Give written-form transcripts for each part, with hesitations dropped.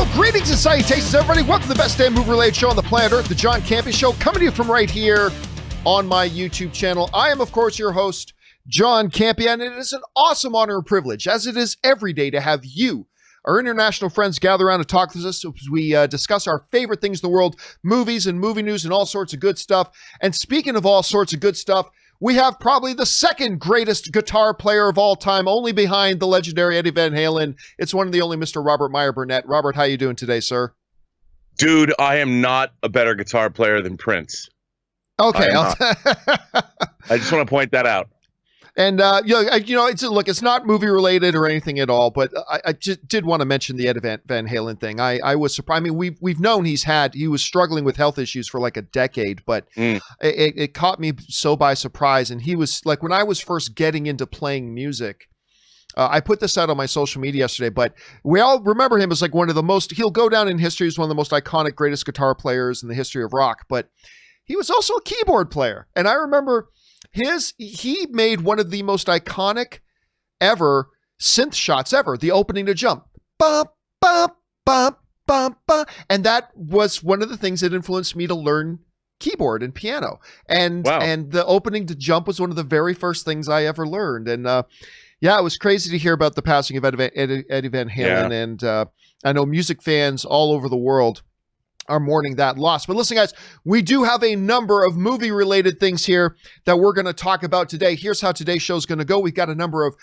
Well, greetings and salutations, everybody. Welcome to the best damn movie-related show on the planet Earth, the John Campea Show, coming to you from right here on my YouTube channel. I am, of course, your host, John Campea, and it is an awesome honor and privilege, as it is every day, to have you, our international friends, gather around and talk with us as we discuss our favorite things in the world, movies and movie news and all sorts of good stuff. And speaking of all sorts of good stuff, we have probably the second greatest guitar player of all time, only behind the legendary Eddie Van Halen. It's one of the only Mr. Robert Meyer Burnett. Robert, how you doing today, sir? Dude, I am not a better guitar player than Prince. Okay. I just want to point that out. And, it's not movie related or anything at all, but I just did want to mention the Eddie Van Halen thing. I was surprised. I mean, we've known he was struggling with health issues for like a decade, but it caught me so by surprise. And he was like, when I was first getting into playing music, I put this out on my social media yesterday, but we all remember him as like one of the most, he'll go down in history as one of the most iconic, greatest guitar players in the history of rock, but he was also a keyboard player. And I remember he made one of the most iconic ever synth shots ever, the opening to Jump. Bum, bum, bum, bum, bum. And that was one of the things that influenced me to learn keyboard and piano. And wow. And the opening to Jump was one of the very first things I ever learned. And it was crazy to hear about the passing of Eddie Van Halen. Yeah. And I know music fans all over the world are mourning that loss. But listen, guys, we do have a number of movie-related things here that we're going to talk about today. Here's how today's show is going to go. We've got a number of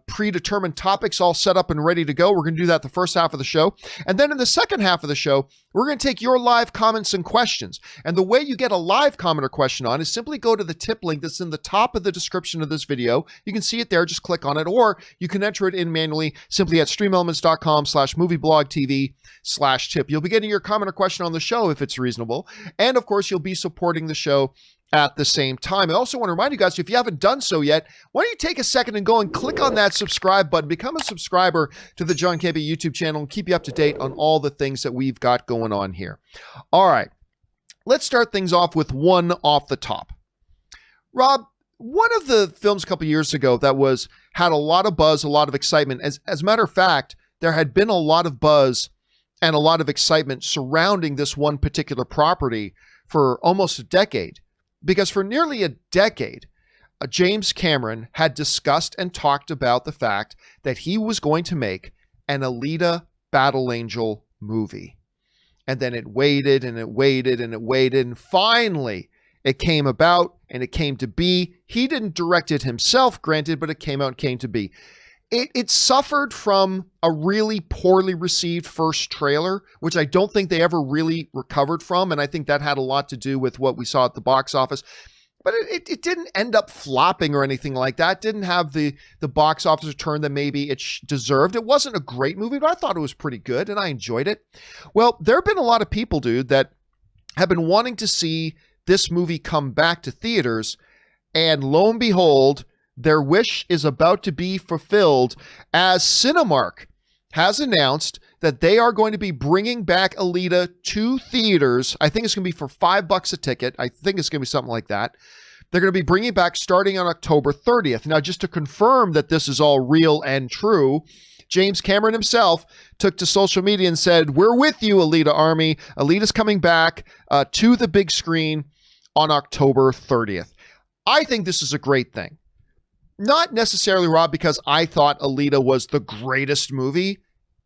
predetermined topics all set up and ready to go. We're going to do that the first half of the show. And then in the second half of the show, we're going to take your live comments and questions. And the way you get a live comment or question on is simply go to the tip link that's in the top of the description of this video. You can see it there. Just click on it. Or you can enter it in manually simply at streamelements.com/movieblogtv/tip. You'll be getting your comment or question on the show if it's reasonable. And of course, you'll be supporting the show at the same time. I also want to remind you guys, if you haven't done so yet, why don't you take a second and go and click on that subscribe button, become a subscriber to the John Campea YouTube channel, and keep you up to date on all the things that we've got going on here. All right, let's start things off with one off the top. Rob, one of the films a couple years ago that had a lot of buzz, a lot of excitement. As a matter of fact, there had been a lot of buzz and a lot of excitement surrounding this one particular property for almost a decade. Because for nearly a decade, James Cameron had discussed and talked about the fact that he was going to make an Alita Battle Angel movie. And then it waited and it waited and it waited, and finally it came about and it came to be. He didn't direct it himself, granted, but it came out and came to be. It suffered from a really poorly received first trailer, which I don't think they ever really recovered from. And I think that had a lot to do with what we saw at the box office. But it didn't end up flopping or anything like that. It didn't have the box office return that maybe it deserved. It wasn't a great movie, but I thought it was pretty good and I enjoyed it. Well, there have been a lot of people, dude, that have been wanting to see this movie come back to theaters. And lo and behold, their wish is about to be fulfilled, as Cinemark has announced that they are going to be bringing back Alita to theaters. I think it's going to be for $5 a ticket. I think it's going to be something like that. They're going to be bringing it back starting on October 30th. Now, just to confirm that this is all real and true, James Cameron himself took to social media and said, "We're with you, Alita Army. Alita's coming back to the big screen on October 30th. I think this is a great thing. Not necessarily, Rob, because I thought Alita was the greatest movie.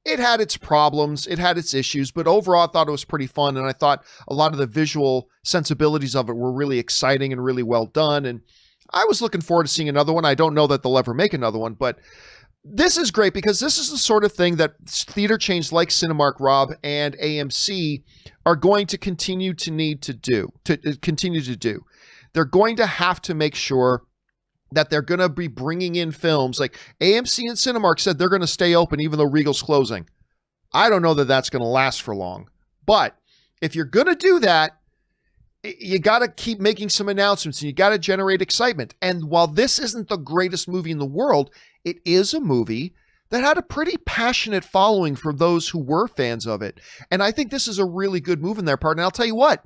It had its problems, it had its issues, but overall I thought it was pretty fun, and I thought a lot of the visual sensibilities of it were really exciting and really well done, and I was looking forward to seeing another one. I don't know that they'll ever make another one, but this is great because this is the sort of thing that theater chains like Cinemark, Rob, and AMC are going to continue to need to do. They're going to have to make sure that they're going to be bringing in films. Like AMC and Cinemark said they're going to stay open even though Regal's closing. I don't know that that's going to last for long. But if you're going to do that, you got to keep making some announcements and you got to generate excitement. And while this isn't the greatest movie in the world, it is a movie that had a pretty passionate following for those who were fans of it. And I think this is a really good move in their part. And I'll tell you what,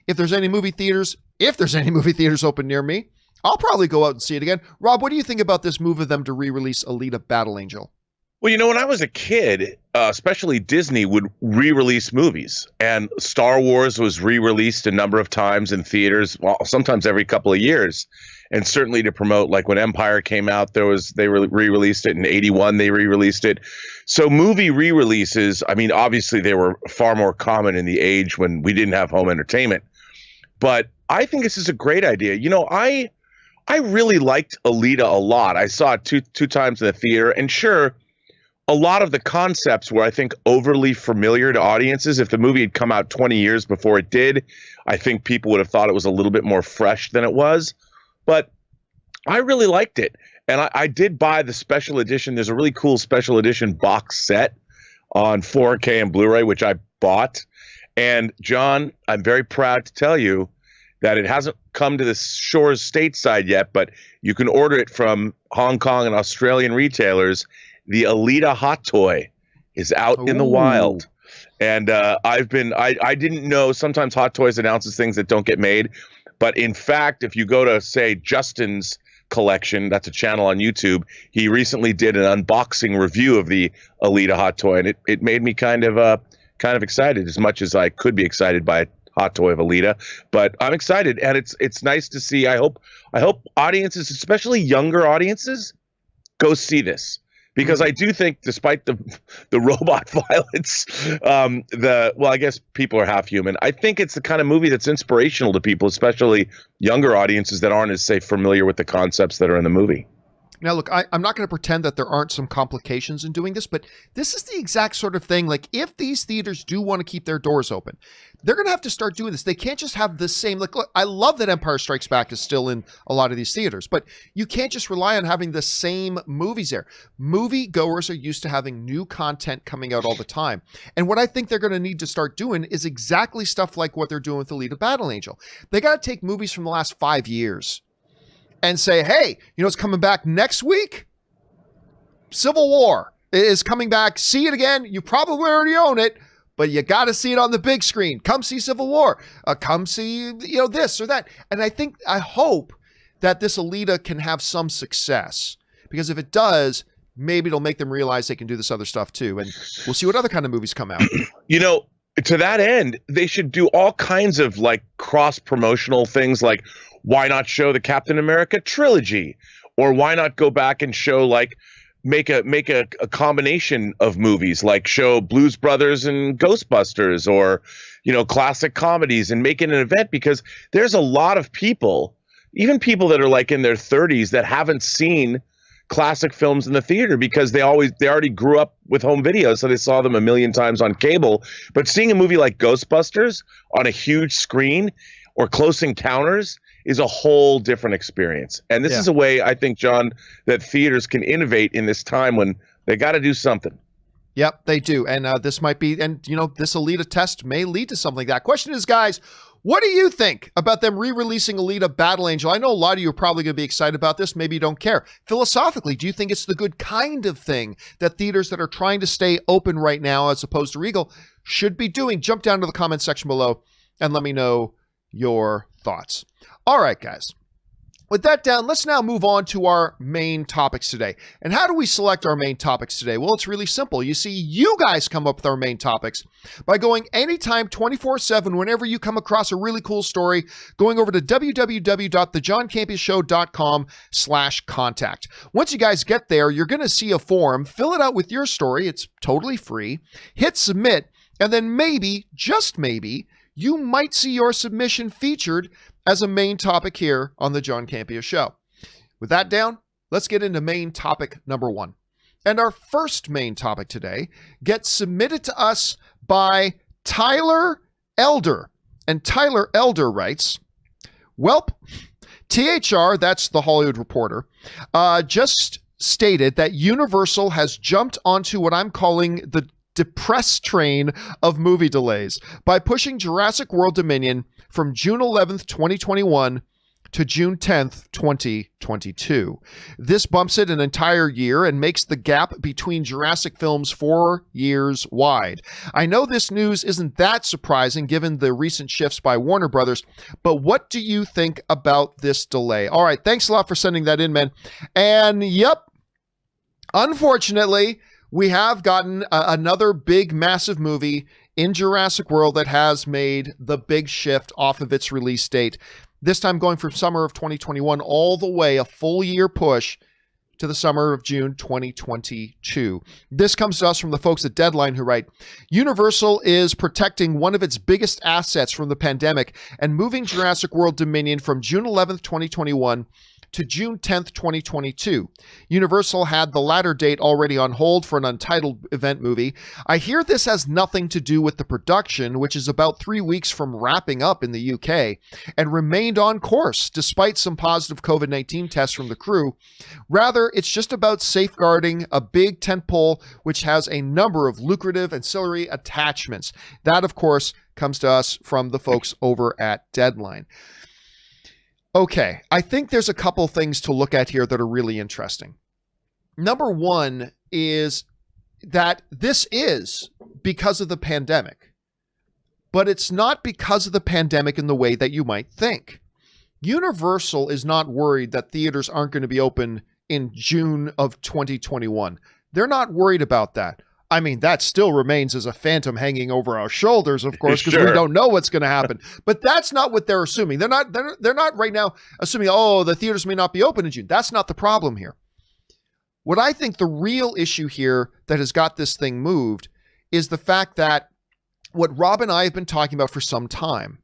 if there's any movie theaters open near me, I'll probably go out and see it again. Rob, what do you think about this move of them to re-release Alita Battle Angel? Well, when I was a kid, especially Disney would re-release movies, and Star Wars was re-released a number of times in theaters, well, sometimes every couple of years, and certainly to promote, like when Empire came out, they re-released it in '81. They re-released it, so movie re-releases. I mean, obviously they were far more common in the age when we didn't have home entertainment, but I think this is a great idea. I really liked Alita a lot. I saw it two times in the theater, and sure, a lot of the concepts were, I think, overly familiar to audiences. If the movie had come out 20 years before it did, I think people would have thought it was a little bit more fresh than it was. But I really liked it. And I did buy the special edition. There's a really cool special edition box set on 4K and Blu-ray, which I bought. And John, I'm very proud to tell you that it hasn't come to the shores stateside yet, but you can order it from Hong Kong and Australian retailers. The Alita hot toy is out in the wild. And I didn't know, sometimes Hot Toys announces things that don't get made. But in fact, if you go to, say, Justin's collection, that's a channel on YouTube, he recently did an unboxing review of the Alita hot toy. And it made me kind of excited, as much as I could be excited by a hot toy of Alita. But I'm excited. And it's nice to see. I hope audiences, especially younger audiences, go see this. Because I do think, despite the robot violence, I guess people are half human. I think it's the kind of movie that's inspirational to people, especially younger audiences that aren't as, say, familiar with the concepts that are in the movie. Now, look, I'm not going to pretend that there aren't some complications in doing this, but this is the exact sort of thing. Like, if these theaters do want to keep their doors open, they're going to have to start doing this. They can't just have the same, like, look, I love that Empire Strikes Back is still in a lot of these theaters, but you can't just rely on having the same movies there. Movie goers are used to having new content coming out all the time. And what I think they're going to need to start doing is exactly stuff like what they're doing with Alita Battle Angel. They got to take movies from the last 5 years and say, hey, it's coming back next week? Civil War is coming back. See it again. You probably already own it, but you got to see it on the big screen. Come see Civil War. Come see, this or that. And I hope that this Alita can have some success, because if it does, maybe it'll make them realize they can do this other stuff too. And we'll see what other kind of movies come out. To that end, they should do all kinds of like cross-promotional things, like why not show the Captain America trilogy? Or why not go back and show, like, make a combination of movies, like show Blues Brothers and Ghostbusters, or, classic comedies, and make it an event, because there's a lot of people, even people that are like in their 30s, that haven't seen classic films in the theater because they already grew up with home video, so they saw them a million times on cable. But seeing a movie like Ghostbusters on a huge screen, or Close Encounters, is a whole different experience. And this is a way, I think, John, that theaters can innovate in this time when they got to do something. Yep, they do. And this might be, and this Alita test may lead to something like that. Question is, guys, what do you think about them re-releasing Alita Battle Angel? I know a lot of you are probably going to be excited about this. Maybe you don't care. Philosophically, do you think it's the good kind of thing that theaters that are trying to stay open right now, as opposed to Regal, should be doing? Jump down to the comment section below and let me know your thoughts. All right, guys. With that down, let's now move on to our main topics today. And how do we select our main topics today? Well, it's really simple. You see, you guys come up with our main topics by going anytime, 24/7, whenever you come across a really cool story, going over to www.thejohncampeashow.com/contact. Once you guys get there, you're going to see a form. Fill it out with your story. It's totally free. Hit submit, and then maybe, just maybe, you might see your submission featured as a main topic here on the John Campea Show. With that down, let's get into main topic number 1. And our first main topic today gets submitted to us by Tyler Elder. And Tyler Elder writes, "Welp, THR," that's the Hollywood Reporter, just stated that Universal has jumped onto what I'm calling the depressed train of movie delays by pushing Jurassic World Dominion from June 11th, 2021 to June 10th, 2022. This bumps it an entire year and makes the gap between Jurassic films 4 years wide. I know this news isn't that surprising given the recent shifts by Warner Brothers, but what do you think about this delay? All right, thanks a lot for sending that in, man. And yep, unfortunately, we have gotten another big, massive movie in Jurassic World that has made the big shift off of its release date. This time going from summer of 2021 all the way, a full year push, to the summer of June 2022. This comes to us from the folks at Deadline who write, Universal is protecting one of its biggest assets from the pandemic and moving Jurassic World Dominion from June 11th, 2021 to June 10th, 2022. Universal had the latter date already on hold for an untitled event movie. I hear this has nothing to do with the production, which is about 3 weeks from wrapping up in the UK, and remained on course despite some positive COVID-19 tests from the crew. Rather, it's just about safeguarding a big tentpole which has a number of lucrative ancillary attachments. That, of course, comes to us from the folks over at Deadline. Okay, I think there's a couple things to look at here that are really interesting. Number one is that this is because of the pandemic, but it's not because of the pandemic in the way that you might think. Universal is not worried that theaters aren't going to be open in June of 2021. They're not worried about that. I mean, that still remains as a phantom hanging over our shoulders, of course, because we don't know what's going to happen. But that's not what they're assuming. They're not right now assuming, oh, the theaters may not be open in June. That's not the problem here. What I think the real issue here that has got this thing moved is the fact that what Rob and I have been talking about for some time,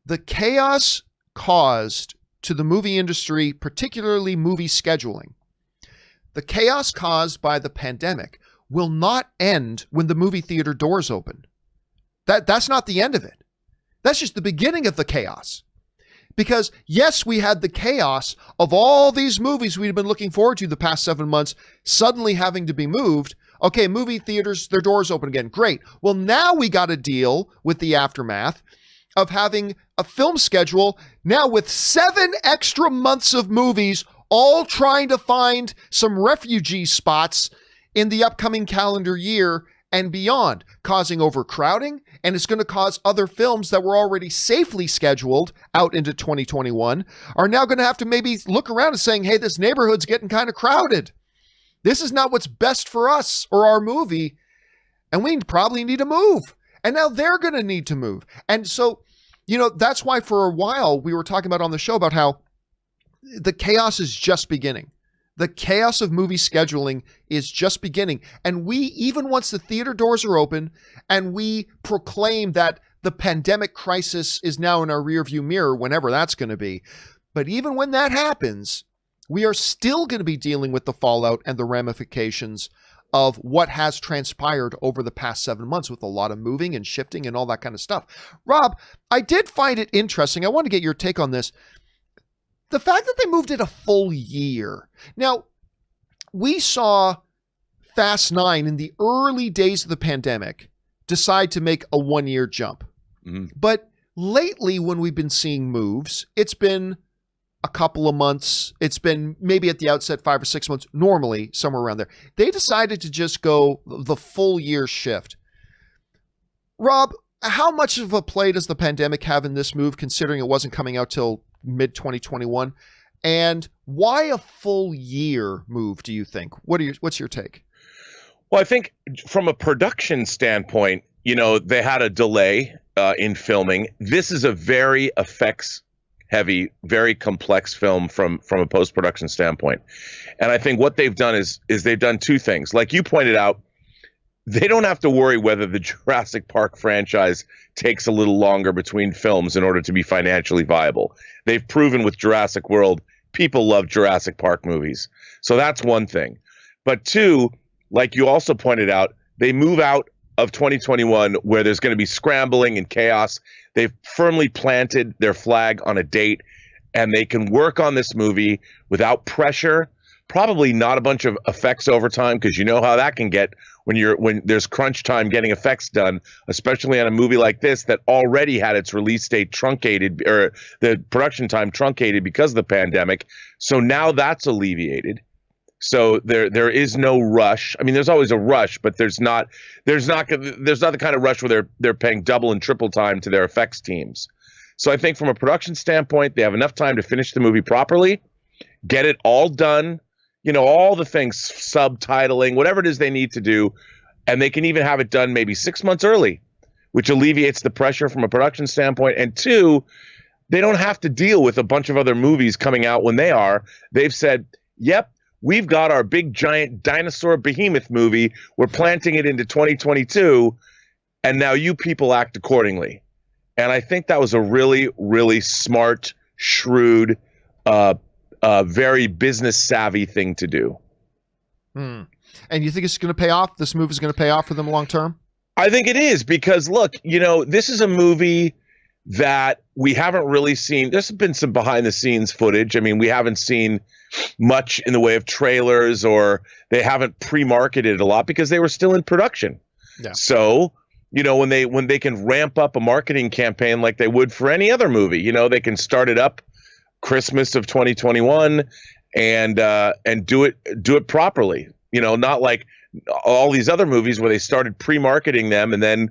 the chaos caused to the movie industry, particularly movie scheduling, the chaos caused by the pandemic will not end when the movie theater doors open. That's not the end of it. That's just the beginning of the chaos. Because yes, we had the chaos of all these movies we'd been looking forward to the past 7 months suddenly having to be moved. Okay, movie theaters, their doors open again. Great. Well, now we got to deal with the aftermath of having a film schedule now with 7 extra months of movies all trying to find some refugee spots in the upcoming calendar year and beyond, causing overcrowding, and it's going to cause other films that were already safely scheduled out into 2021 are now going to have to maybe look around and saying, hey, this neighborhood's getting kind of crowded. This is not what's best for us or our movie, and we probably need to move. And now they're going to need to move. And so, that's why for a while we were talking about on the show about how the chaos is just beginning. The chaos of movie scheduling is just beginning. And we, even once the theater doors are open and we proclaim that the pandemic crisis is now in our rearview mirror, whenever that's going to be, but even when that happens, we are still going to be dealing with the fallout and the ramifications of what has transpired over the past 7 months with a lot of moving and shifting and all that kind of stuff. Rob, I did find it interesting. I want to get your take on this. The fact that they moved it a full year. Now, we saw Fast 9 in the early days of the pandemic decide to make a 1-year jump. Mm-hmm. But lately, when we've been seeing moves, it's been a couple of months. It's been maybe at the outset 5 or 6 months, normally somewhere around there. They decided to just go the full year shift. Rob, how much of a play does the pandemic have in this move, considering it wasn't coming out till mid-2021? And why a full year move, do you think? What's your take? Well, I think from a production standpoint, they had a delay in filming. This is a very effects heavy, very complex film from a post-production standpoint. And I think what they've done is they've done two things. Like you pointed out, they don't have to worry whether the Jurassic Park franchise takes a little longer between films in order to be financially viable. They've proven with Jurassic World, people love Jurassic Park movies. So that's one thing. But two, like you also pointed out, they move out of 2021 where there's going to be scrambling and chaos. They've firmly planted their flag on a date, and they can work on this movie without pressure. Probably not a bunch of effects overtime, because you know how that can get when there's crunch time getting effects done, especially on a movie like this that already had its release date truncated, or the production time truncated because of the pandemic. So now that's alleviated. So there is no rush. I mean, there's always a rush, but there's not the kind of rush where they're paying double and triple time to their effects teams. So I think from a production standpoint, they have enough time to finish the movie properly, get it all done, all the things, subtitling, whatever it is they need to do. And they can even have it done maybe 6 months early, which alleviates the pressure from a production standpoint. And two, they don't have to deal with a bunch of other movies coming out when they are. They've said, yep, we've got our big giant dinosaur behemoth movie. We're planting it into 2022. And now you people act accordingly. And I think that was a really, really smart, shrewd, very business savvy thing to do. And you think it's going to pay off? This movie is going to pay off for them long term? I think it is, because look, this is a movie that we haven't really seen. There's been some behind the scenes footage. I mean, we haven't seen much in the way of trailers, or they haven't pre-marketed a lot because they were still in production. Yeah. So, when they can ramp up a marketing campaign like they would for any other movie, they can start it up Christmas of 2021 and do it properly. Not like all these other movies where they started pre-marketing them and then,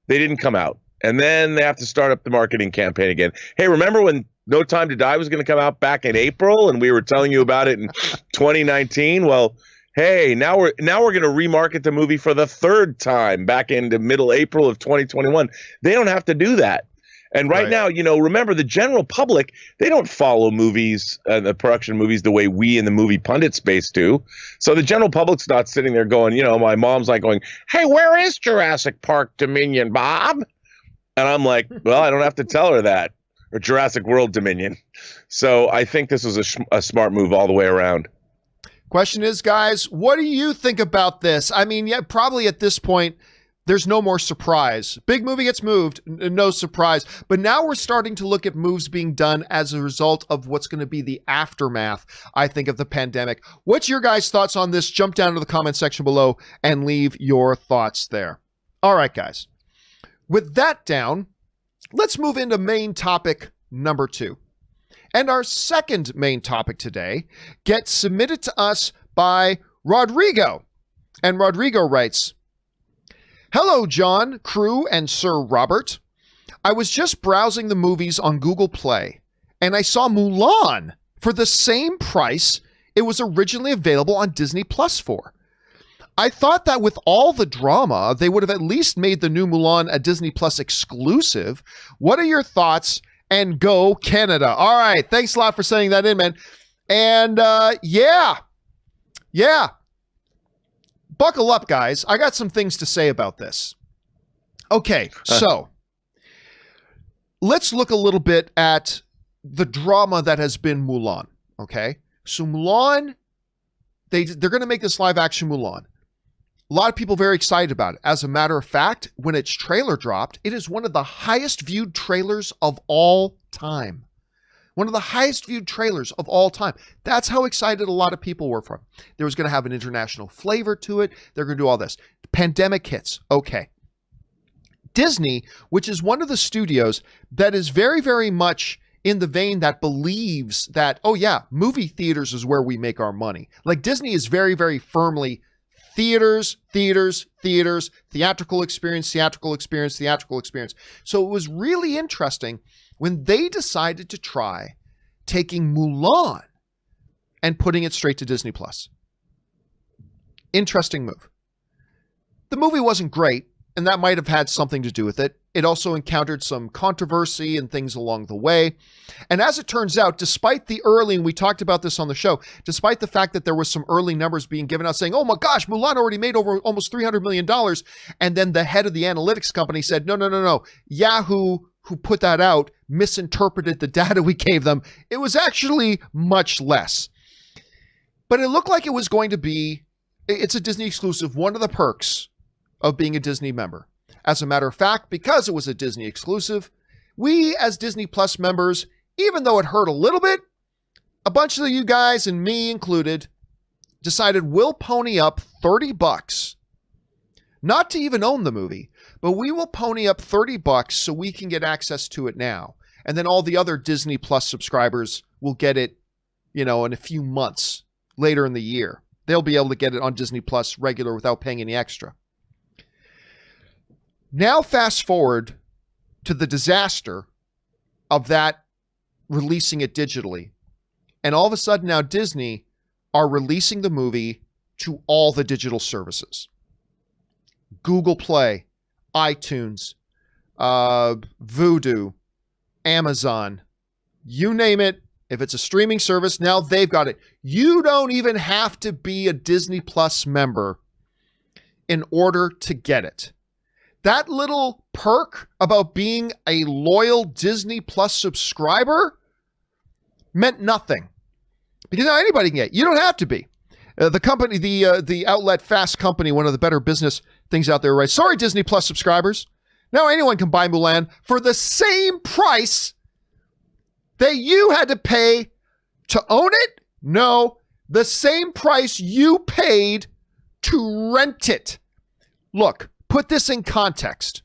they didn't come out. And then they have to start up the marketing campaign again. Hey, remember when No Time to Die was going to come out back in April and we were telling you about it in 2019? Well, hey, now we're going to remarket the movie for the third time back into middle April of 2021. They don't have to do that. And right now, remember, the general public, they don't follow movies, the production movies, the way we in the movie pundit space do. So the general public's not sitting there going, my mom's like going, hey, where is Jurassic Park Dominion, Bob? And I'm like, well, I don't have to tell her that. Or Jurassic World Dominion. So I think this was a smart move all the way around. Question is, guys, what do you think about this? I mean, yeah, probably at this point, there's no more surprise. Big movie gets moved, no surprise. But now we're starting to look at moves being done as a result of what's going to be the aftermath, I think, of the pandemic. What's your guys' thoughts on this? Jump down to the comment section below and leave your thoughts there. All right, guys. With that down, let's move into main topic number 2. And our second main topic today gets submitted to us by Rodrigo. And Rodrigo writes, hello, John, crew, and Sir Robert. I was just browsing the movies on Google Play, and I saw Mulan for the same price it was originally available on Disney Plus for. I thought that with all the drama, they would have at least made the new Mulan a Disney Plus exclusive. What are your thoughts? And go Canada. All right. Thanks a lot for sending that in, man. And yeah. Buckle up, guys. I got some things to say about this. Okay, so let's look a little bit at the drama that has been Mulan, okay? So Mulan, they're going to make this live-action Mulan. A lot of people very excited about it. As a matter of fact, when its trailer dropped, it is one of the highest viewed trailers of all time. One of the highest viewed trailers of all time. That's how excited a lot of people were for it. There was going to have an international flavor to it. They're going to do all this. The pandemic hits. Okay. Disney, which is one of the studios that is very, very much in the vein that believes that, oh yeah, movie theaters is where we make our money. Like Disney is very, very firmly theaters, theatrical experience. So it was really interesting when they decided to try taking Mulan and putting it straight to Disney Plus. Interesting move. The movie wasn't great, and that might have had something to do with it. It also encountered some controversy and things along the way. And as it turns out, despite the early, and we talked about this on the show, despite the fact that there was some early numbers being given out saying, oh my gosh, Mulan already made over almost $300 million. And then the head of the analytics company said, no. Yahoo, who put that out, misinterpreted the data we gave them. It was actually much less. But it looked like it was going to be, it's a Disney exclusive, one of the perks of being a Disney member. As a matter of fact, because it was a Disney exclusive, we as Disney Plus members, even though it hurt a little bit, a bunch of you guys and me included decided we'll pony up $30, not to even own the movie, but we will pony up $30 so we can get access to it now. And then all the other Disney Plus subscribers will get it, in a few months later in the year. They'll be able to get it on Disney Plus regular without paying any extra. Now fast forward to the disaster of that releasing it digitally. And all of a sudden now Disney are releasing the movie to all the digital services. Google Play, iTunes, Vudu, Amazon, you name it. If it's a streaming service, now they've got it. You don't even have to be a Disney Plus member in order to get it. That little perk about being a loyal Disney Plus subscriber meant nothing. Because now anybody can get it. You don't have to be. The company, the outlet Fast Company, one of the better business things out there, right? Sorry, Disney Plus subscribers. Now anyone can buy Mulan for the same price that you had to pay to own it? No, the same price you paid to rent it. Look, put this in context,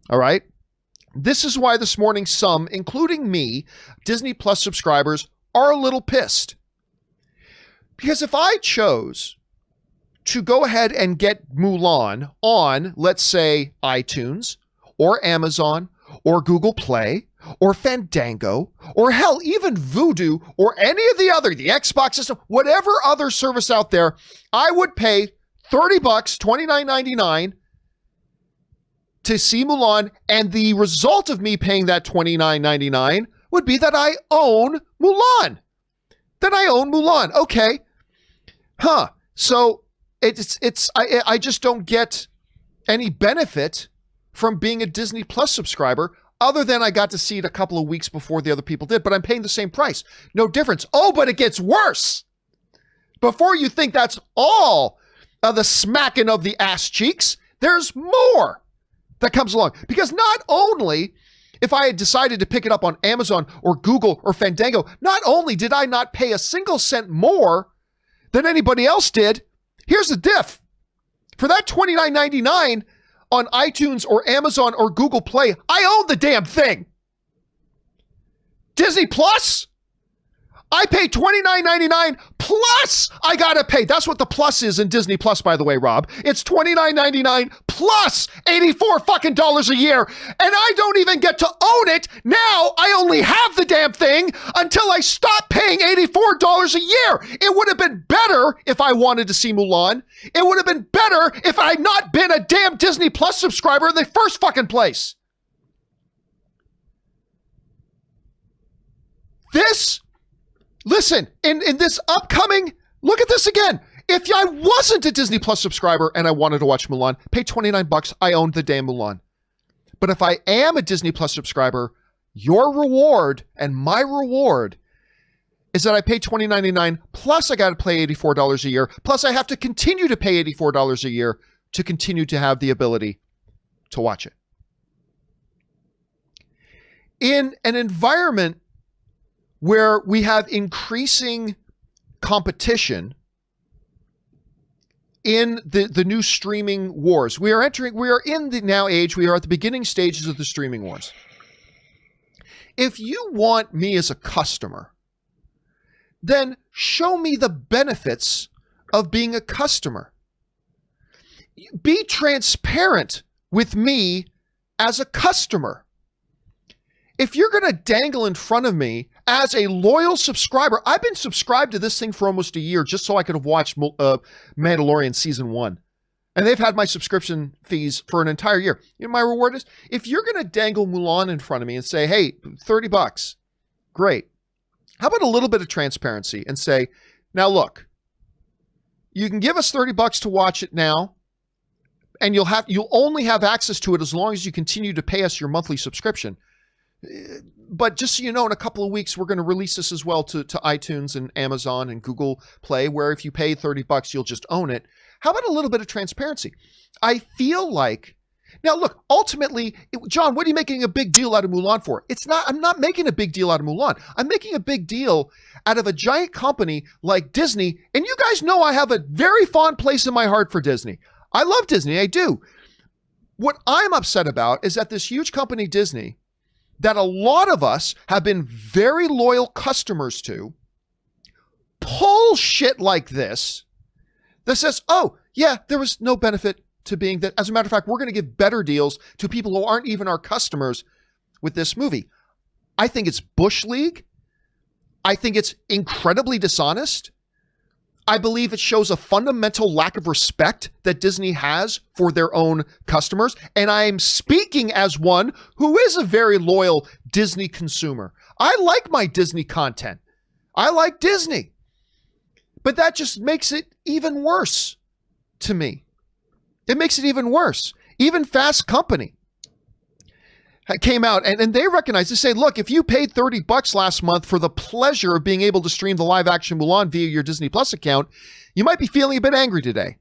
all right? This is why this morning some, including me, Disney Plus subscribers, are a little pissed. Because if I chose to go ahead and get Mulan on, let's say, iTunes or Amazon or Google Play or Fandango or hell, even Vudu or any of the Xbox system, whatever other service out there, I would pay $30, $29.99 to see Mulan, and the result of me paying that $29.99 would be that I own Mulan. Okay. So I just don't get any benefit from being a Disney Plus subscriber other than I got to see it a couple of weeks before the other people did, but I'm paying the same price. No difference. Oh, but it gets worse. Before you think that's all of the smacking of the ass cheeks, there's more that comes along. Because not only, if I had decided to pick it up on Amazon or Google or Fandango, not only did I not pay a single cent more than anybody else did, here's the diff. For that $29.99 on iTunes or Amazon or Google Play, I own the damn thing. Disney Plus, I pay $29.99 plus I gotta pay. That's what the plus is in Disney Plus, by the way, Rob. It's $29.99 plus $84 fucking dollars a year. And I don't even get to own it. Now I only have the damn thing until I stop paying $84 a year. It would have been better if I wanted to see Mulan. It would have been better if I had not been a damn Disney Plus subscriber in the first fucking place. Listen, in this upcoming, look at this again. If I wasn't a Disney Plus subscriber and I wanted to watch Mulan, pay $29, I owned the damn Mulan. But if I am a Disney Plus subscriber, your reward and my reward is that I pay $29.99 plus I got to pay $84 a year, plus I have to continue to pay $84 a year to continue to have the ability to watch it. In an environment where we have increasing competition in the new streaming wars. We are in the now age, we are at the beginning stages of the streaming wars. If you want me as a customer, then show me the benefits of being a customer. Be transparent with me as a customer. If you're going to dangle in front of me as a loyal subscriber, I've been subscribed to this thing for almost a year just so I could have watched Mandalorian season 1. And they've had my subscription fees for an entire year. You know, my reward is, if you're going to dangle Mulan in front of me and say, hey, $30, great. How about a little bit of transparency and say, now look, you can give us $30 to watch it now, and you'll only have access to it as long as you continue to pay us your monthly subscription. But just so you know, in a couple of weeks, we're going to release this as well to iTunes and Amazon and Google Play, where if you pay $30, you'll just own it. How about a little bit of transparency? I feel like, now look, ultimately, John, what are you making a big deal out of Mulan for? I'm not making a big deal out of Mulan. I'm making a big deal out of a giant company like Disney. And you guys know I have a very fond place in my heart for Disney. I love Disney, I do. What I'm upset about is that this huge company, Disney, that a lot of us have been very loyal customers to, pull shit like this that says, oh, yeah, there was no benefit to being that. As a matter of fact, we're going to give better deals to people who aren't even our customers with this movie. I think it's Bush League. I think it's incredibly dishonest. I believe it shows a fundamental lack of respect that Disney has for their own customers. And I'm speaking as one who is a very loyal Disney consumer. I like my Disney content. I like Disney. But that just makes it even worse to me. It makes it even worse. Even Fast Company came out and they recognize, they say, look, if you paid $30 last month for the pleasure of being able to stream the live action Mulan via your Disney Plus account, you might be feeling a bit angry today.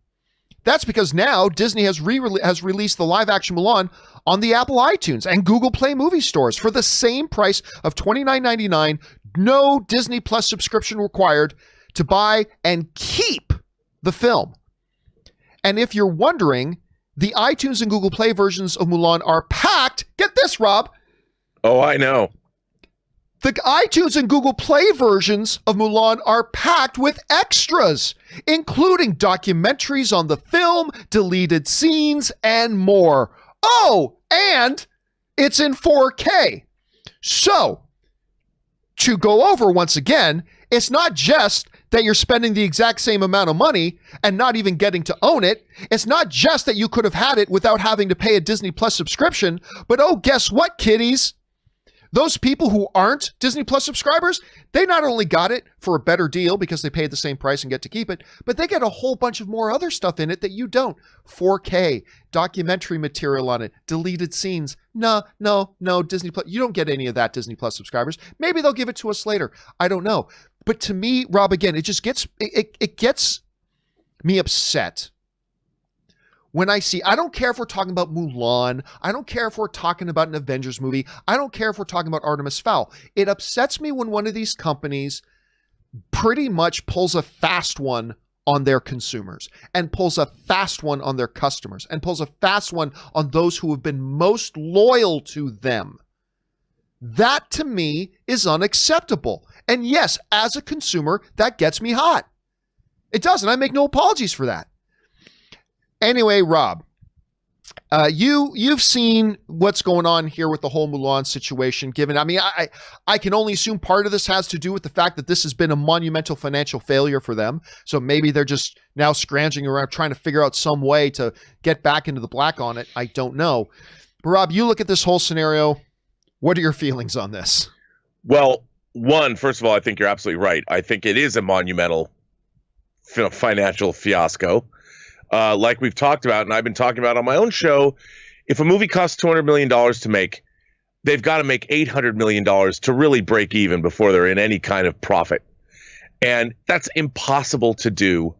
That's because now Disney has released the live action Mulan on the Apple iTunes and Google Play movie stores for the same price of $29.99, no Disney Plus subscription required to buy and keep the film. And if you're wondering, the iTunes and Google Play versions of Mulan are packed. Get this, Rob. Oh, I know. The iTunes and Google Play versions of Mulan are packed with extras, including documentaries on the film, deleted scenes, and more. Oh, and it's in 4K. So, to go over once again, it's not just that you're spending the exact same amount of money and not even getting to own it. It's not just that you could have had it without having to pay a Disney Plus subscription, but oh, guess what, kiddies? Those people who aren't Disney Plus subscribers, they not only got it for a better deal because they paid the same price and get to keep it, but they get a whole bunch of more other stuff in it that you don't. 4K, documentary material on it, deleted scenes. No, Disney Plus. You don't get any of that, Disney Plus subscribers. Maybe they'll give it to us later. I don't know. But to me, Rob, again, it just gets, it gets me upset when I see, I don't care if we're talking about Mulan. I don't care if we're talking about an Avengers movie. I don't care if we're talking about Artemis Fowl. It upsets me when one of these companies pretty much pulls a fast one on their consumers and pulls a fast one on their customers and pulls a fast one on those who have been most loyal to them. That to me is unacceptable. And yes, as a consumer, that gets me hot. It does, and I make no apologies for that. Anyway, Rob, you've seen what's going on here with the whole Mulan situation. Given, I mean, I can only assume part of this has to do with the fact that this has been a monumental financial failure for them. So maybe they're just now scrounging around trying to figure out some way to get back into the black on it. I don't know. But Rob, you look at this whole scenario. What are your feelings on this? Well, first of all, I think you're absolutely right. I think it is a monumental financial fiasco. Like we've talked about, and I've been talking about on my own show, if a movie costs $200 million to make, they've got to make $800 million to really break even before they're in any kind of profit. And that's impossible to do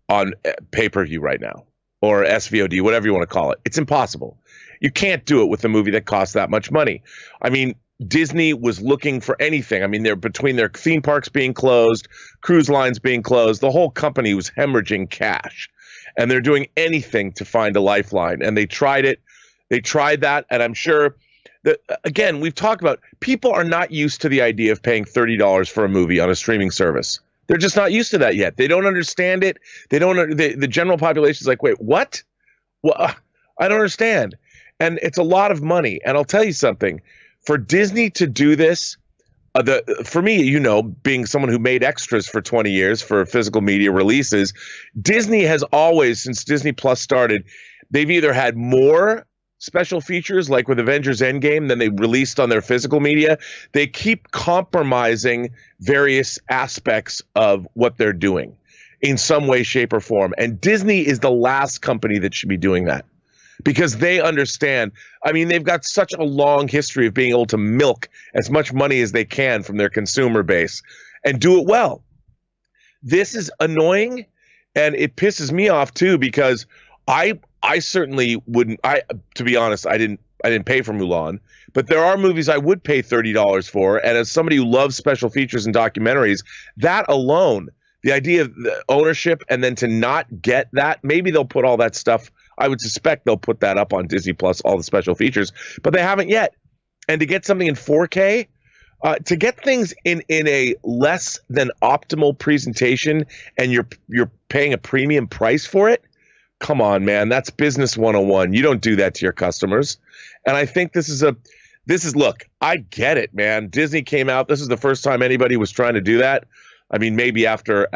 on pay-per-view right now, or SVOD, whatever you want to call it. It's impossible. You can't do it with a movie that costs that much money. I mean, Disney was looking for anything. I mean, they're between their theme parks being closed, cruise lines being closed, the whole company was hemorrhaging cash. And they're doing anything to find a lifeline. And they tried it. They tried that. And I'm sure that, again, we've talked about, people are not used to the idea of paying $30 for a movie on a streaming service. They're just not used to that yet. They don't understand it. They don't. The general population is like, wait, what? Well, I don't understand. And it's a lot of money. And I'll tell you something. For Disney to do this, for me, you know, being someone who made extras for 20 years for physical media releases, Disney has always, since Disney Plus started, they've either had more special features, like with Avengers Endgame, than they released on their physical media. They keep compromising various aspects of what they're doing in some way, shape, or form. And Disney is the last company that should be doing that, because they understand. I mean, they've got such a long history of being able to milk as much money as they can from their consumer base and do it well. This is annoying, and it pisses me off too, because I certainly wouldn't. To be honest, I didn't pay for Mulan, but there are movies I would pay $30 for. And as somebody who loves special features and documentaries, that alone, the idea of the ownership and then to not get that, maybe they'll put all that stuff. I would suspect they'll put that up on Disney Plus, all the special features, but they haven't yet. And to get something in 4K, to get things in a less than optimal presentation, and you're paying a premium price for it. Come on, man, that's business 101. You don't do that to your customers. And I think this is look, I get it, man. Disney came out. This is the first time anybody was trying to do that. I mean, maybe after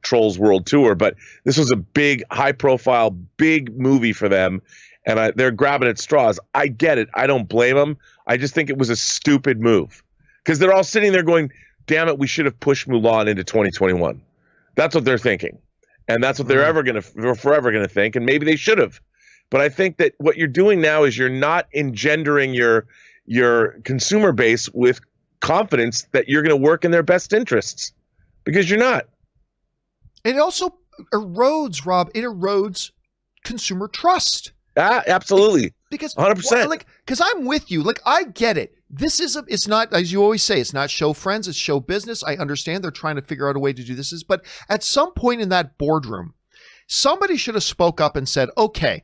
Trolls World Tour, but this was a big, high-profile, big movie for them, and they're grabbing at straws. I get it. I don't blame them. I just think it was a stupid move because they're all sitting there going, damn it, we should have pushed Mulan into 2021. That's what they're thinking. And that's what they're forever going to think. And maybe they should have. But I think that what you're doing now is you're not engendering your consumer base with confidence that you're going to work in their best interests, because you're not. It also erodes, Rob. It erodes consumer trust. Absolutely. Because 100%. Like, because I'm with you. Like, I get it. This is it's not, as you always say, it's not show friends, it's show business. I understand they're trying to figure out a way to do this. But at some point in that boardroom, somebody should have spoke up and said, okay,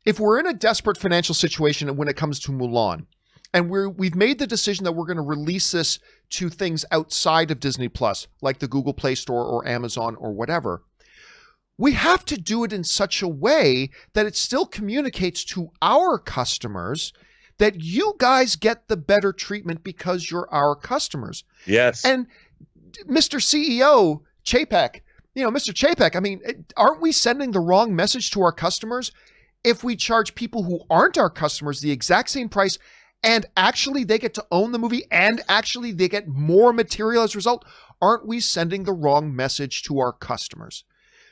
if we're in a desperate financial situation when it comes to Mulan, and we've made the decision that we're going to release this to things outside of Disney Plus, like the Google Play Store or Amazon or whatever, we have to do it in such a way that it still communicates to our customers that you guys get the better treatment because you're our customers. Yes. And Mr. CEO Chapek, Mr. Chapek, I mean, aren't we sending the wrong message to our customers if we charge people who aren't our customers the exact same price, and actually they get to own the movie and actually they get more material as a result? Aren't we sending the wrong message to our customers?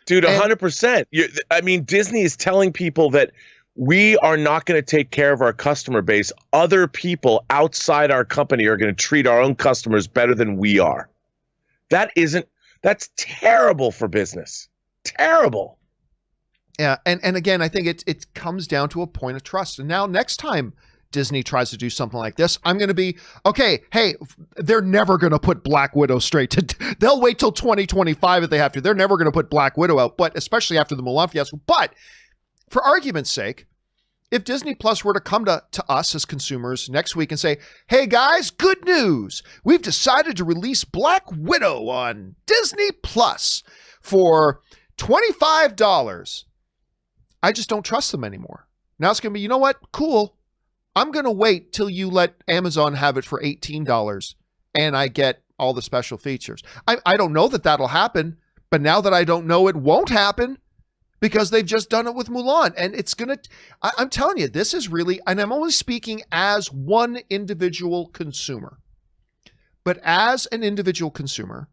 Dude, 100%. I mean, Disney is telling people that we are not going to take care of our customer base. Other people outside our company are going to treat our own customers better than we are. That's terrible for business. Terrible. Yeah, and again, I think it comes down to a point of trust. And now next time Disney tries to do something like this, I'm going to be, okay, hey, they're never going to put Black Widow straight to, they'll wait till 2025 if they have to. They're never going to put Black Widow out, but especially after the Mulan fiasco. But for argument's sake, if Disney Plus were to come to us as consumers next week and say, hey guys, good news, we've decided to release Black Widow on Disney Plus for $25. I just don't trust them anymore. Now it's going to be, you know what? Cool. I'm going to wait till you let Amazon have it for $18 and I get all the special features. I don't know that that'll happen, but now that I don't know, it won't happen because they've just done it with Mulan. And it's going to, I'm telling you, this is really, and I'm only speaking as one individual consumer, but as an individual consumer,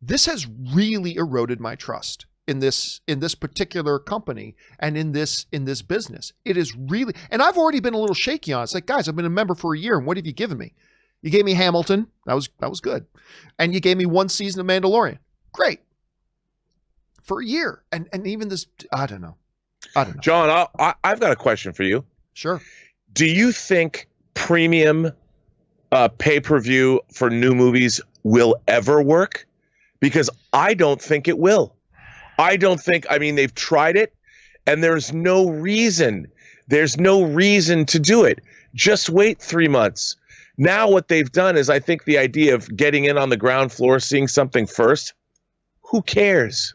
this has really eroded my trust in this particular company and in this business. It is really, and I've already been a little shaky on it. It's like, guys, I've been a member for a year, and what have you given me? You gave me Hamilton. That was good. And you gave me one season of Mandalorian. Great. For a year. And even this, I don't know. John, I've got a question for you. Sure. Do you think premium pay-per-view for new movies will ever work? Because I don't think it will. I mean, they've tried it, and there's no reason to do it. Just wait 3 months. Now what they've done is, I think the idea of getting in on the ground floor, seeing something first, who cares?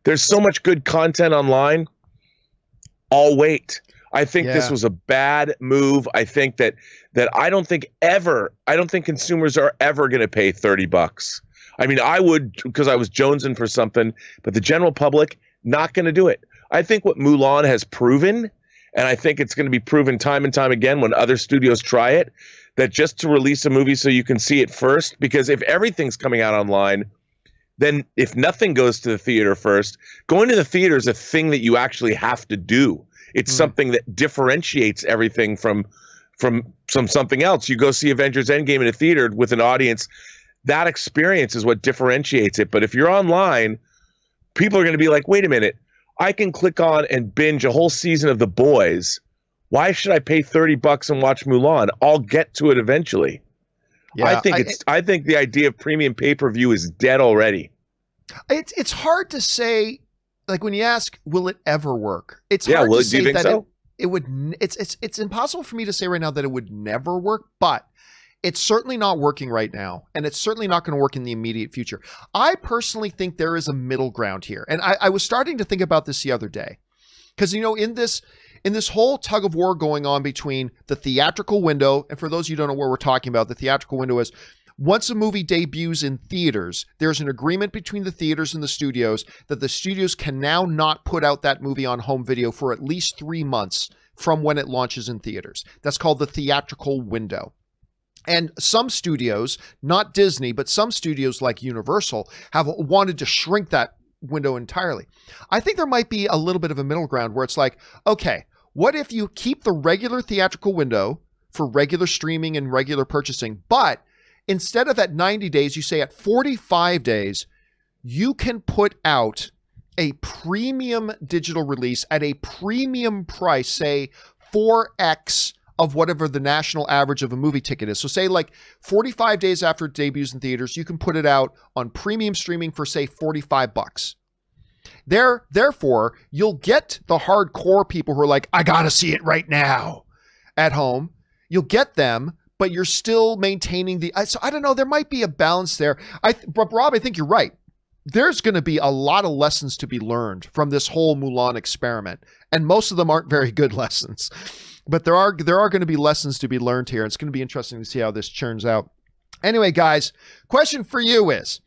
There's so much good content online. I'll wait. I think this was a bad move. I think that I don't think consumers are ever going to pay $30. I mean, I would, because I was jonesing for something, but the general public, not going to do it. I think what Mulan has proven, and I think it's going to be proven time and time again when other studios try it, that just to release a movie so you can see it first, because if everything's coming out online, then if nothing goes to the theater first, going to the theater is a thing that you actually have to do. It's something that differentiates everything from something else. You go see Avengers Endgame in a theater with an audience. That experience is what differentiates it. But if you're online, people are going to be like, wait a minute, I can click on and binge a whole season of The Boys. Why should I pay $30 and watch Mulan? I'll get to it eventually. Yeah, I think the idea of premium pay-per-view is dead already. It's hard to say, like when you ask, will it ever work? It's hard to say that it would. It's impossible for me to say right now that it would never work, but it's certainly not working right now, and it's certainly not going to work in the immediate future. I personally think there is a middle ground here, and I was starting to think about this the other day, because in this whole tug of war going on between the theatrical window, and for those of you who don't know what we're talking about, the theatrical window is Once a movie debuts in theaters, there's an agreement between the theaters and the studios that the studios can now not put out that movie on home video for at least 3 months from when it launches in theaters. That's called the theatrical window. And some studios, not Disney, but some studios like Universal have wanted to shrink that window entirely. I think there might be a little bit of a middle ground where it's like, okay, what if you keep the regular theatrical window for regular streaming and regular purchasing, but instead of at 90 days, you say at 45 days, you can put out a premium digital release at a premium price, say 4x of whatever the national average of a movie ticket is. So say like 45 days after it debuts in theaters, you can put it out on premium streaming for say $45. Therefore, you'll get the hardcore people who are like, I gotta see it right now at home. You'll get them, but you're still maintaining so I don't know, there might be a balance there. But Rob, I think you're right. There's going to be a lot of lessons to be learned from this whole Mulan experiment. And most of them aren't very good lessons. But there are going to be lessons to be learned here. It's going to be interesting to see how this churns out. Anyway, guys, question for you is,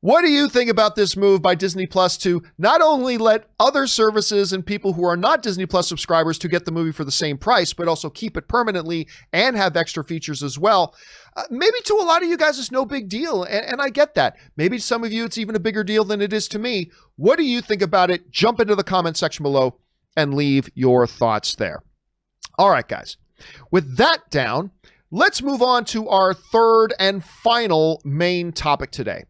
what do you think about this move by Disney Plus to not only let other services and people who are not Disney Plus subscribers to get the movie for the same price, but also keep it permanently and have extra features as well? Maybe to a lot of you guys, it's no big deal, and I get that. Maybe to some of you, it's even a bigger deal than it is to me. What do you think about it? Jump into the comment section below and leave your thoughts there. All right, guys. With that down, let's move on to our third and final main topic today.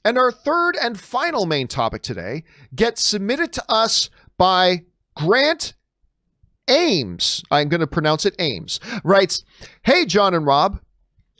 And our third and final main topic today gets submitted to us by Grant Ames. I'm going to pronounce it Ames. Writes, hey, John and Rob.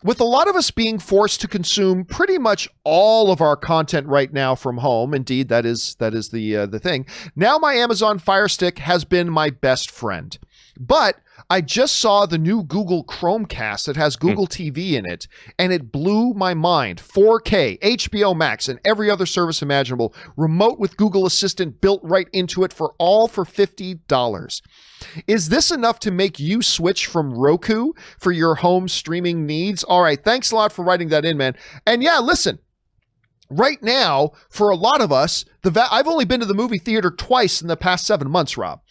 With a lot of us being forced to consume pretty much all of our content right now from home, indeed, that is the thing. Now my Amazon Fire Stick has been my best friend. But I just saw the new Google Chromecast that has Google TV in it, and it blew my mind. 4K, HBO Max, and every other service imaginable. Remote with Google Assistant built right into it for $50. Is this enough to make you switch from Roku for your home streaming needs? All right, thanks a lot for writing that in, man. And yeah, listen. Right now, for a lot of us, I've only been to the movie theater twice in the past 7 months, Rob.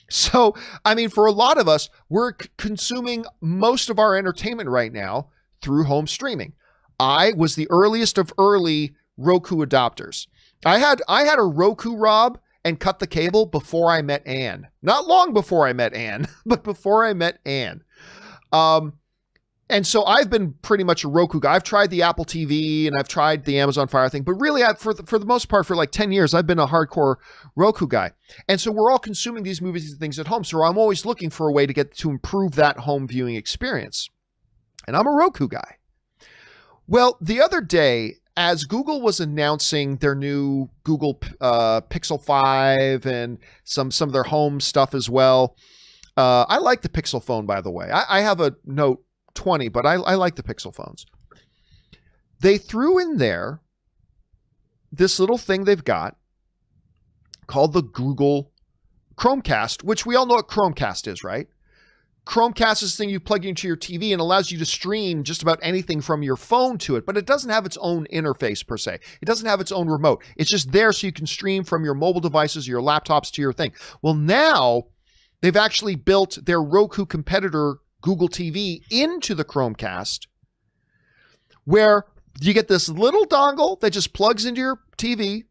So, I mean, for a lot of us, we're consuming most of our entertainment right now through home streaming. I was the earliest of early Roku adopters. I had a Roku, Rob, and cut the cable before I met Ann. Not long before I met Ann, but before I met Ann. And so I've been pretty much a Roku guy. I've tried the Apple TV and I've tried the Amazon Fire thing, but really for the most part, for like 10 years, I've been a hardcore Roku guy. And so we're all consuming these movies and things at home. So I'm always looking for a way to improve that home viewing experience. And I'm a Roku guy. Well, the other day, as Google was announcing their new Google Pixel 5 and some of their home stuff as well, I like the Pixel phone, by the way. I have a Note 20, but I like the Pixel phones. They threw in there this little thing they've got called the Google Chromecast, which we all know what Chromecast is, right? Chromecast is the thing you plug into your TV and allows you to stream just about anything from your phone to it, but it doesn't have its own interface per se. It doesn't have its own remote. It's just there so you can stream from your mobile devices, your laptops to your thing. Well, now they've actually built their Roku competitor Google TV into the Chromecast, where you get this little dongle that just plugs into your TV.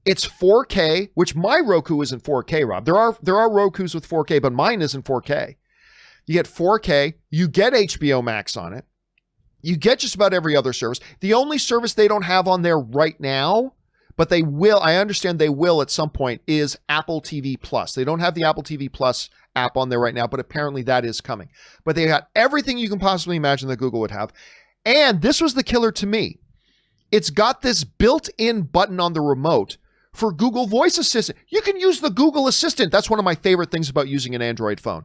It's 4K, which my Roku isn't 4K, Rob. There are Rokus with 4K, but mine isn't 4K. You get 4K. You get HBO Max on it. You get just about every other service. The only service they don't have on there right now, but they will, I understand they will at some point, is Apple TV Plus. They don't have the Apple TV Plus app on there right now, but apparently that is coming. But they got everything you can possibly imagine that Google would have. And this was the killer to me. It's got this built-in button on the remote for Google Voice Assistant. You can use the Google Assistant. That's one of my favorite things about using an Android phone.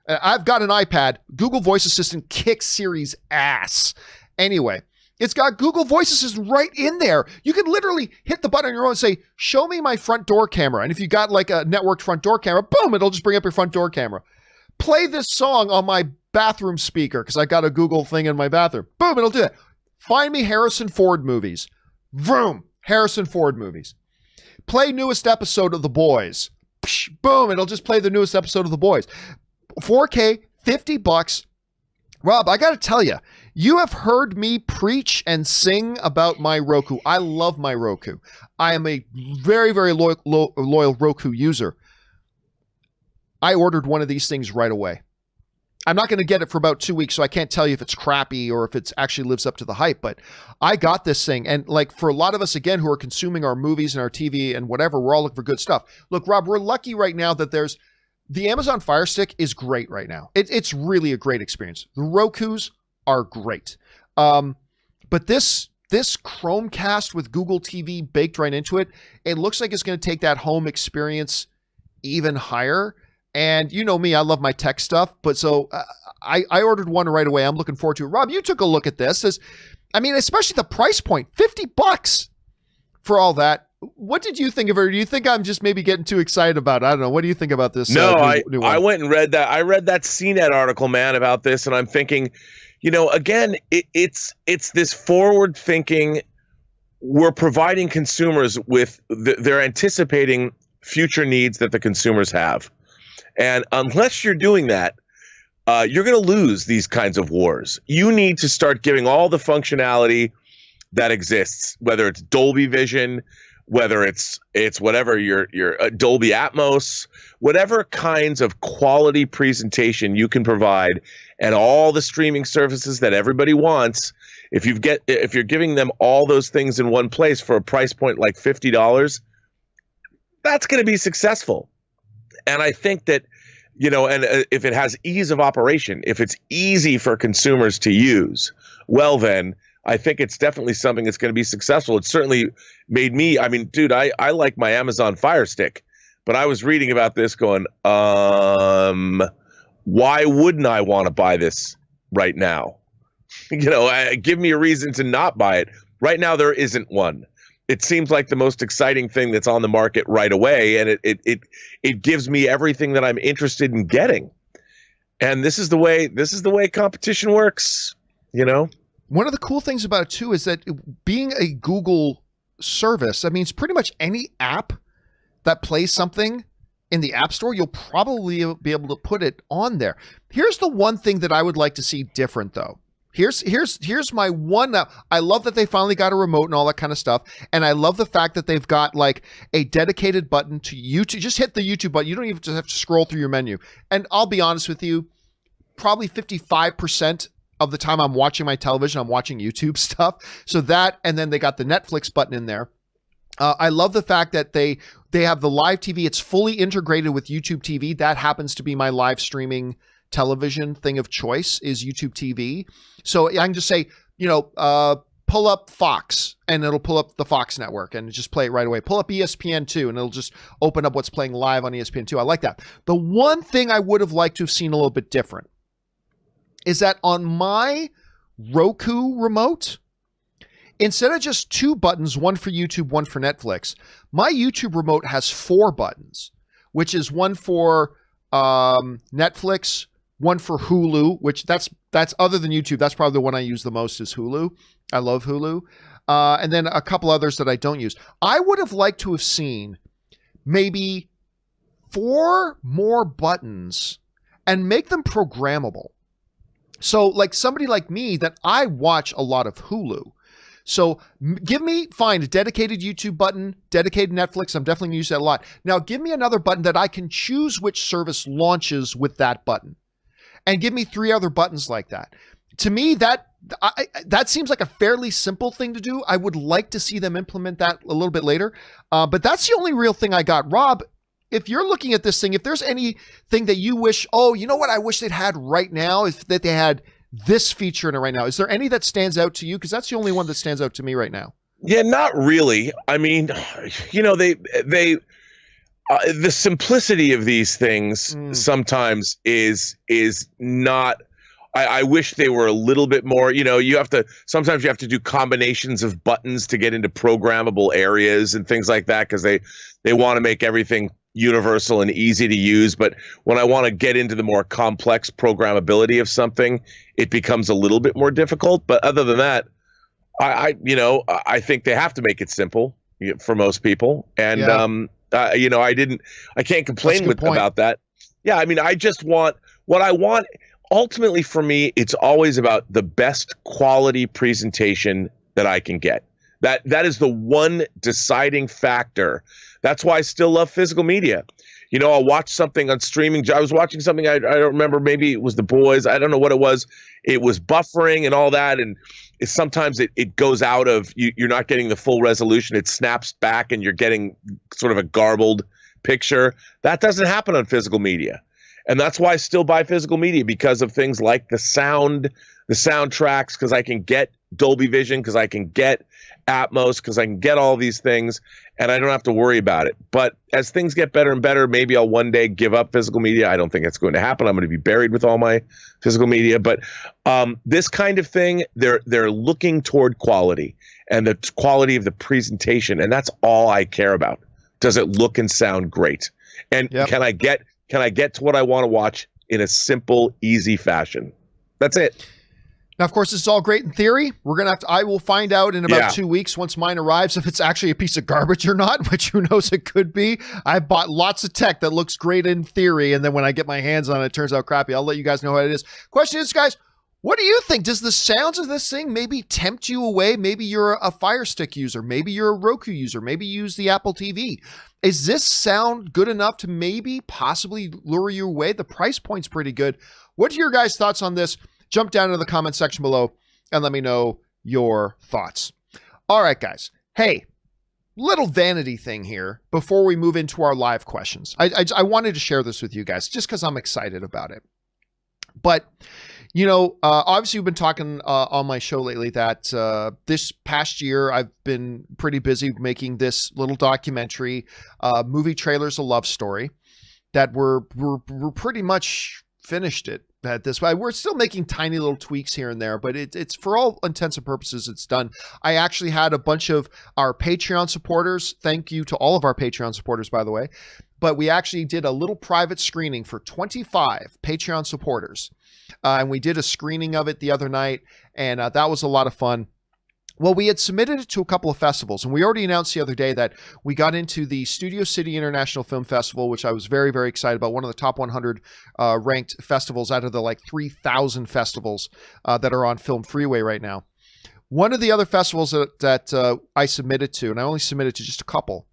I've got an iPad. Google Voice Assistant kicks Siri's ass. Anyway, it's got Google Voice Assistant right in there. You can literally hit the button on your own and say, show me my front door camera. And if you got like a networked front door camera, boom, it'll just bring up your front door camera. Play this song on my bathroom speaker because I got a Google thing in my bathroom. Boom, it'll do that. Find me Harrison Ford movies. Vroom. Harrison Ford movies. Play newest episode of The Boys. Psh, boom. It'll just play the newest episode of The Boys. 4K, $50. Rob, I got to tell you, you have heard me preach and sing about my Roku. I love my Roku. I am a very, very loyal Roku user. I ordered one of these things right away. I'm not going to get it for about 2 weeks, so I can't tell you if it's crappy or if it actually lives up to the hype, but I got this thing. And like for a lot of us, again, who are consuming our movies and our TV and whatever, we're all looking for good stuff. Look, Rob, we're lucky right now that the Amazon Fire Stick is great right now. It's really a great experience. The Rokus are great. But this Chromecast with Google TV baked right into it, it looks like it's going to take that home experience even higher. And you know me, I love my tech stuff. But so I ordered one right away. I'm looking forward to it. Rob, you took a look at this. Especially the price point, $50 for all that. What did you think of it? Or do you think I'm just maybe getting too excited about it? I don't know. What do you think about this? No, new one? I went and read that. I read that CNET article, man, about this. And I'm thinking, again, it's this forward thinking. We're providing consumers with, they're anticipating future needs that the consumers have. And unless you're doing that, you're going to lose these kinds of wars. You need to start giving all the functionality that exists, whether it's Dolby Vision, whether it's whatever your Dolby Atmos, whatever kinds of quality presentation you can provide, and all the streaming services that everybody wants. If you're giving them all those things in one place for a price point like $50, that's going to be successful. And I think that, if it has ease of operation, if it's easy for consumers to use, well, then I think it's definitely something that's going to be successful. It certainly made me, dude, I like my Amazon Fire Stick, but I was reading about this going, why wouldn't I want to buy this right now? Give me a reason to not buy it. Right now, there isn't one. It seems like the most exciting thing that's on the market right away, and it gives me everything that I'm interested in getting. And this is the way competition works, One of the cool things about it too is that being a Google service, that means pretty much any app that plays something in the App Store, you'll probably be able to put it on there. Here's the one thing that I would like to see different though. Here's my one. I love that they finally got a remote and all that kind of stuff. And I love the fact that they've got like a dedicated button to YouTube. Just hit the YouTube button. You don't even just have to scroll through your menu. And I'll be honest with you, probably 55% of the time I'm watching my television, I'm watching YouTube stuff. So that, and then they got the Netflix button in there. I love the fact that they have the live TV. It's fully integrated with YouTube TV. That happens to be my live streaming television thing of choice is YouTube TV. So I can just say, pull up Fox and it'll pull up the Fox network and just play it right away. Pull up ESPN2 and it'll just open up what's playing live on ESPN2. I like that. The one thing I would have liked to have seen a little bit different is that on my Roku remote, instead of just 2 buttons, one for YouTube, one for Netflix, my YouTube remote has 4 buttons, which is one for Netflix, one for Hulu, which that's other than YouTube. That's probably the one I use the most is Hulu. I love Hulu. And then a couple others that I don't use. I would have liked to have seen maybe 4 more buttons and make them programmable. So like somebody like me that I watch a lot of Hulu. So find a dedicated YouTube button, dedicated Netflix. I'm definitely gonna use that a lot. Now give me another button that I can choose which service launches with that button. And give me 3 other buttons like that. To me, that seems like a fairly simple thing to do. I would like to see them implement that a little bit later. But that's the only real thing I got. Rob, if you're looking at this thing, if there's anything that you wish, you know what I wish they'd had right now is that they had this feature in it right now. Is there any that stands out to you? Because that's the only one that stands out to me right now. Yeah, not really. I mean, the simplicity of these things sometimes is not. I wish they were a little bit more. Sometimes you have to do combinations of buttons to get into programmable areas and things like that because they want to make everything universal and easy to use. But when I want to get into the more complex programmability of something, it becomes a little bit more difficult. But other than that, I think they have to make it simple for most people, and I can't complain about that. Yeah, I mean, I just want what I want. Ultimately, for me, it's always about the best quality presentation that I can get. That is the one deciding factor. That's why I still love physical media. I'll watch something on streaming. I was watching something, I don't remember, maybe it was The Boys. I don't know what it was. It was buffering and all that. And sometimes it goes out of, you're not getting the full resolution. It snaps back and you're getting sort of a garbled picture. That doesn't happen on physical media. And that's why I still buy physical media, because of things like the soundtracks, because I can get Dolby Vision, because I can get Atmos, because I can get all these things, and I don't have to worry about it. But as things get better and better, maybe I'll one day give up physical media. I don't think that's going to happen. I'm going to be buried with all my physical media. But this kind of thing, they're looking toward quality and the quality of the presentation, and that's all I care about. Does it look and sound great? And can I get to what I want to watch in a simple, easy fashion? That's it. Now, of course, this is all great in theory. We're going to I will find out in about 2 weeks once mine arrives if it's actually a piece of garbage or not, which who knows it could be. I've bought lots of tech that looks great in theory, and then when I get my hands on it, it turns out crappy. I'll let you guys know what it is. Question is, guys, what do you think? Does the sounds of this thing maybe tempt you away? Maybe you're a Fire Stick user. Maybe you're a Roku user. Maybe you use the Apple TV. Is this sound good enough to maybe possibly lure you away? The price point's pretty good. What are your guys' thoughts on this? Jump down into the comment section below and let me know your thoughts. All right, guys. Hey, little vanity thing here before we move into our live questions. I wanted to share this with you guys just because I'm excited about it. But, obviously we've been talking on my show lately that this past year I've been pretty busy making this little documentary, Movie Trailers, A Love Story, that we're pretty much finished it at this way. We're still making tiny little tweaks here and there, but it's for all intents and purposes, it's done. I actually had a bunch of our Patreon supporters. Thank you to all of our Patreon supporters, by the way. But we actually did a little private screening for 25 Patreon supporters. And we did a screening of it the other night, and that was a lot of fun. Well, we had submitted it to a couple of festivals, and we already announced the other day that we got into the Studio City International Film Festival, which I was very, very excited about. One of the top 100 ranked festivals out of the 3,000 festivals that are on Film Freeway right now. One of the other festivals that I submitted to, and I only submitted to just a couple,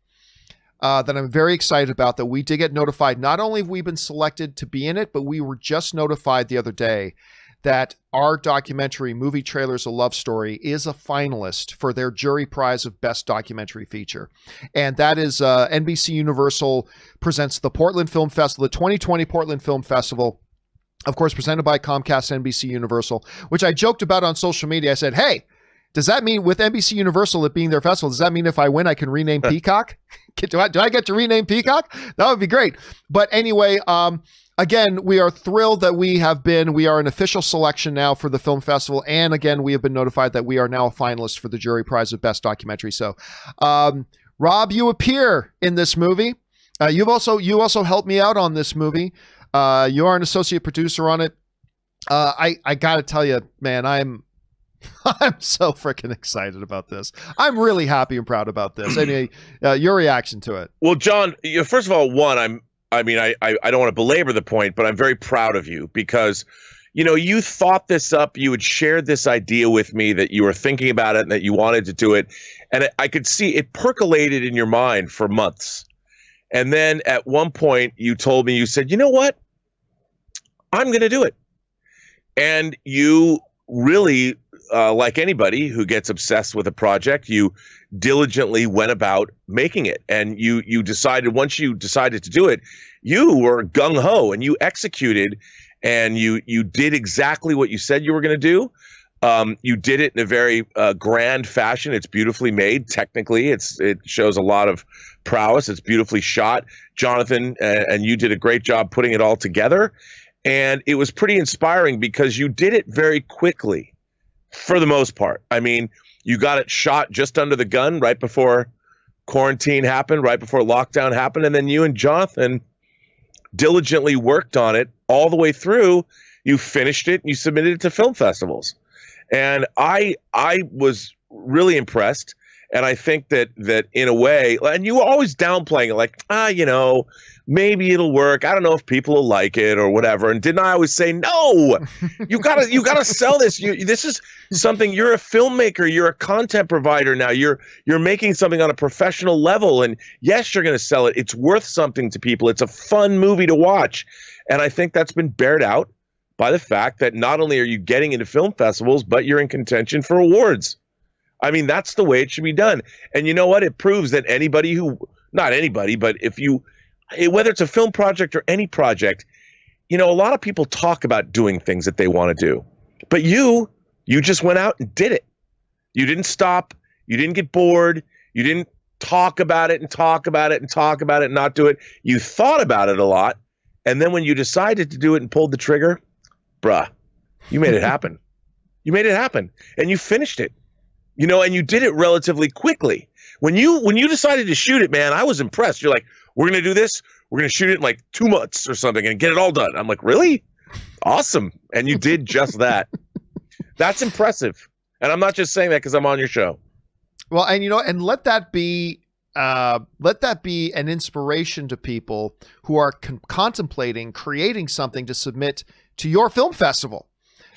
that I'm very excited about, that we did get notified. Not only have we been selected to be in it, but we were just notified the other day that our documentary, Movie Trailers, A Love Story, is a finalist for their jury prize of Best Documentary Feature. And that is NBC Universal presents the Portland Film Festival, the 2020 Portland Film Festival, of course, presented by Comcast, NBC Universal, which I joked about on social media. I said, hey, does that mean with NBC Universal, it being their festival, does that mean if I win, I can rename Peacock? Do I get to rename Peacock? That would be great. But anyway, again, we are thrilled that we are an official selection now for the film festival. And again, we have been notified that we are now a finalist for the jury prize of Best Documentary. So, Rob, you appear in this movie. You also helped me out on this movie. You are an associate producer on it. I got to tell you, man, I'm so freaking excited about this. I'm really happy and proud about this. Anyway, your reaction to it. Well, John, first of all, I don't want to belabor the point, but I'm very proud of you because, you thought this up. You had shared this idea with me that you were thinking about it and that you wanted to do it. And I could see it percolated in your mind for months. And then at one point you told me, you said, you know what? I'm going to do it. And you really, like anybody who gets obsessed with a project, you diligently went about making it. And you decided, once you decided to do it, you were gung-ho and you executed and you did exactly what you said you were going to do. You did it in a very grand fashion. It's beautifully made. Technically, it shows a lot of prowess. It's beautifully shot. Jonathan and you did a great job putting it all together. And it was pretty inspiring because you did it very quickly for the most part. I mean, you got it shot just under the gun right before quarantine happened, right before lockdown happened. And then you and Jonathan diligently worked on it all the way through. You finished it and you submitted it to film festivals. And I was really impressed. And I think that in a way, and you were always downplaying it, like, maybe it'll work. I don't know if people will like it or whatever. And didn't I always say, no, you gotta sell this. This is something. You're a filmmaker. You're a content provider now. You're making something on a professional level. And yes, you're going to sell it. It's worth something to people. It's a fun movie to watch. And I think that's been bared out by the fact that not only are you getting into film festivals, but you're in contention for awards. I mean, that's the way it should be done. And you know what? It proves that not anybody, but whether it's a film project or any project, a lot of people talk about doing things that they want to do. But you just went out and did it. You didn't stop. You didn't get bored. You didn't talk about it and talk about it and talk about it and not do it. You thought about it a lot. And then when you decided to do it and pulled the trigger, bruh, you made it happen. You made it happen. And you finished it. And you did it relatively quickly. When you decided to shoot it, man, I was impressed. You're like, we're going to do this. We're going to shoot it in like 2 months or something and get it all done. I'm like, really? Awesome. And you did just that. That's impressive. And I'm not just saying that because I'm on your show. Well, and and let that be an inspiration to people who are contemplating creating something to submit to your film festival.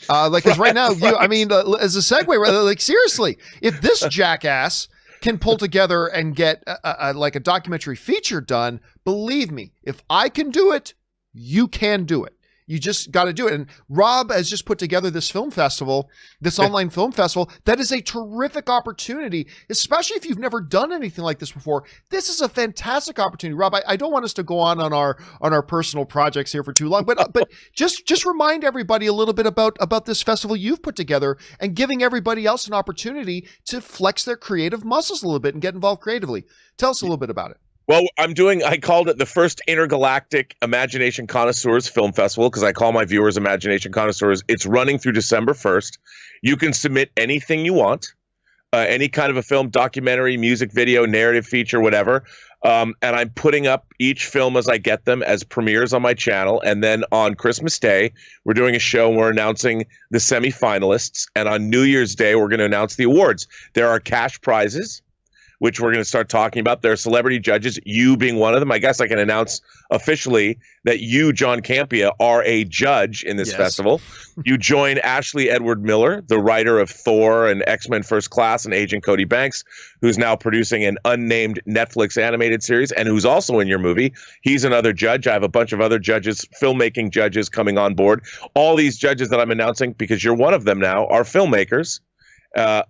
Because right now, as a segue, like seriously, if this jackass can pull together and get a documentary feature done, believe me, if I can do it, you can do it. You just got to do it. And Rob has just put together this film festival, this online film festival. That is a terrific opportunity, especially if you've never done anything like this before. This is a fantastic opportunity. Rob, I don't want us to go on our personal projects here for too long, but just remind everybody a little bit about this festival you've put together and giving everybody else an opportunity to flex their creative muscles a little bit and get involved creatively. Tell us a little bit about it. Well, I called it the first Intergalactic Imagination Connoisseurs Film Festival because I call my viewers Imagination Connoisseurs. It's running through December 1st. You can submit anything you want, any kind of a film, documentary, music video, narrative feature, whatever. And I'm putting up each film as I get them as premieres on my channel. And then on Christmas Day, we're doing a show and we're announcing the semifinalists. And on New Year's Day, we're going to announce the awards. There are cash prizes, which we're going to start talking about. There are celebrity judges, you being one of them. I guess I can announce officially that you, John Campea, are a judge in this festival. You join Ashley Edward Miller, the writer of Thor and X-Men First Class and Agent Cody Banks, who's now producing an unnamed Netflix animated series and who's also in your movie. He's another judge. I have a bunch of other judges, filmmaking judges coming on board. All these judges that I'm announcing, because you're one of them now, are filmmakers.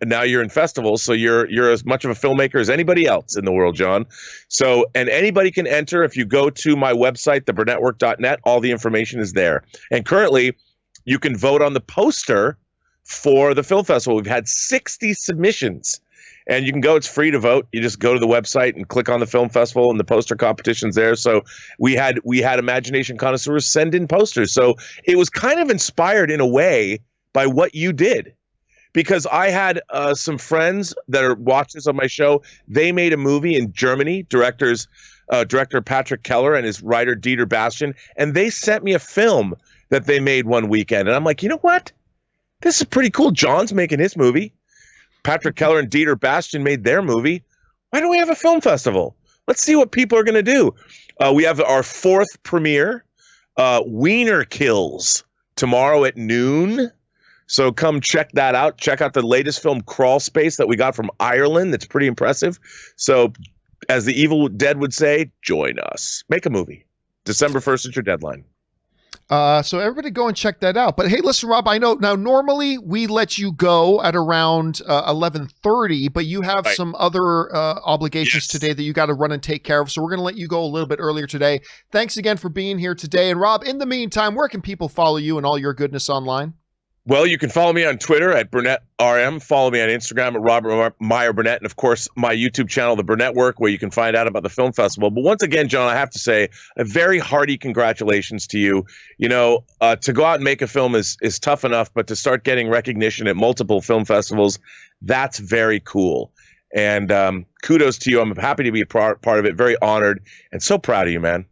Now you're in festivals, so you're as much of a filmmaker as anybody else in the world, John. So, and anybody can enter. If you go to my website, theburnettwork.net, all the information is there. And currently, you can vote on the poster for the film festival. We've had 60 submissions, and you can go. It's free to vote. You just go to the website and click on the film festival, and the poster competition's there. So we had Imagination Connoisseurs send in posters. So it was kind of inspired in a way by what you did. Because I had some friends that are watchers on my show. They made a movie in Germany, director Patrick Keller and his writer Dieter Bastian, and they sent me a film that they made one weekend. And I'm like, you know what? This is pretty cool. John's making his movie. Patrick Keller and Dieter Bastian made their movie. Why don't we have a film festival? Let's see what people are going to do. We have our 4th premiere, Wiener Kills, tomorrow at noon. So come check that out. Check out the latest film, Crawl Space, that we got from Ireland. That's pretty impressive. So as the Evil Dead would say, join us. Make a movie. December 1st is your deadline. So everybody go and check that out. But hey, listen, Rob, I know now normally we let you go at around 11:30, but you have some other obligations today that you got to run and take care of. So we're going to let you go a little bit earlier today. Thanks again for being here today. And Rob, in the meantime, where can people follow you and all your goodness online? Well, you can follow me on Twitter at BurnettRM. Follow me on Instagram at Robert Meyer Burnett. And, of course, my YouTube channel, The Burnett Work, where you can find out about the film festival. But once again, John, I have to say a very hearty congratulations to you. You know, to go out and make a film is tough enough, but to start getting recognition at multiple film festivals, that's very cool. And kudos to you. I'm happy to be a part of it. Very honored and so proud of you, man.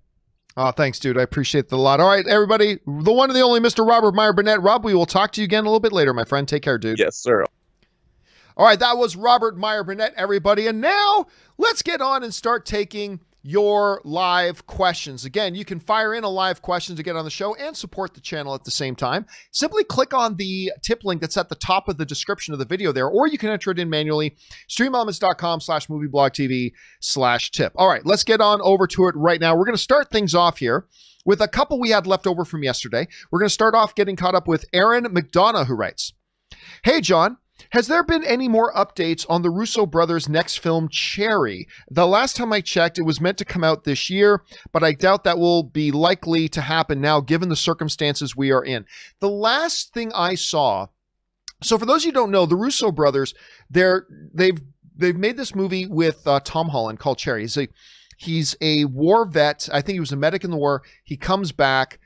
Oh, thanks, dude. I appreciate the lot. All right, everybody, the one and the only Mr. Robert Meyer Burnett. Rob, we will talk to you again a little bit later, my friend. Take care, dude. Yes, sir. All right, that was Robert Meyer Burnett, everybody. And now let's get on and start taking your live questions. Again, you can fire in a live question to get on the show and support the channel at the same time. Simply click on the tip link that's at the top of the description of the video there, or you can enter it in manually, streamelements.com/movieblogtv/tip. All right, let's get on over to it right now. We're going to start things off here with a couple we had left over from yesterday. We're going to start off getting caught up with Aaron McDonough, who writes, "Hey, John. Has there been any more updates on the Russo brothers' next film, Cherry? The last time I checked, it was meant to come out this year, but I doubt that will be likely to happen now, given the circumstances we are in." The last thing I saw, so for those of you who don't know, the Russo brothers, they've made this movie with Tom Holland called Cherry. He's a war vet. I think he was a medic in the war. He comes back.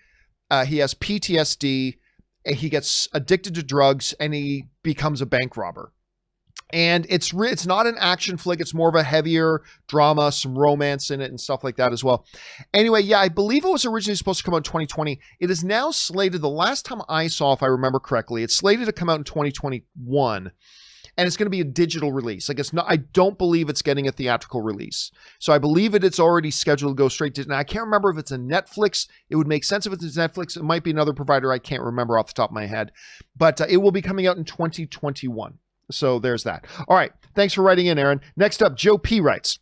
He has PTSD. He gets addicted to drugs and he becomes a bank robber. And it's not an action flick. It's more of a heavier drama, some romance in it and stuff like that as well. Anyway, yeah, I believe it was originally supposed to come out in 2020. It is now slated, the last time I saw, if I remember correctly, it's slated to come out in 2021. And it's going to be a digital release. Like, it's not, I don't believe it's getting a theatrical release. So I believe it's already scheduled to go straight to, now I can't remember if it's a Netflix. It would make sense if it's Netflix. It might be another provider. I can't remember off the top of my head, but it will be coming out in 2021. So there's that. All right. Thanks for writing in, Aaron. Next up, Joe P writes,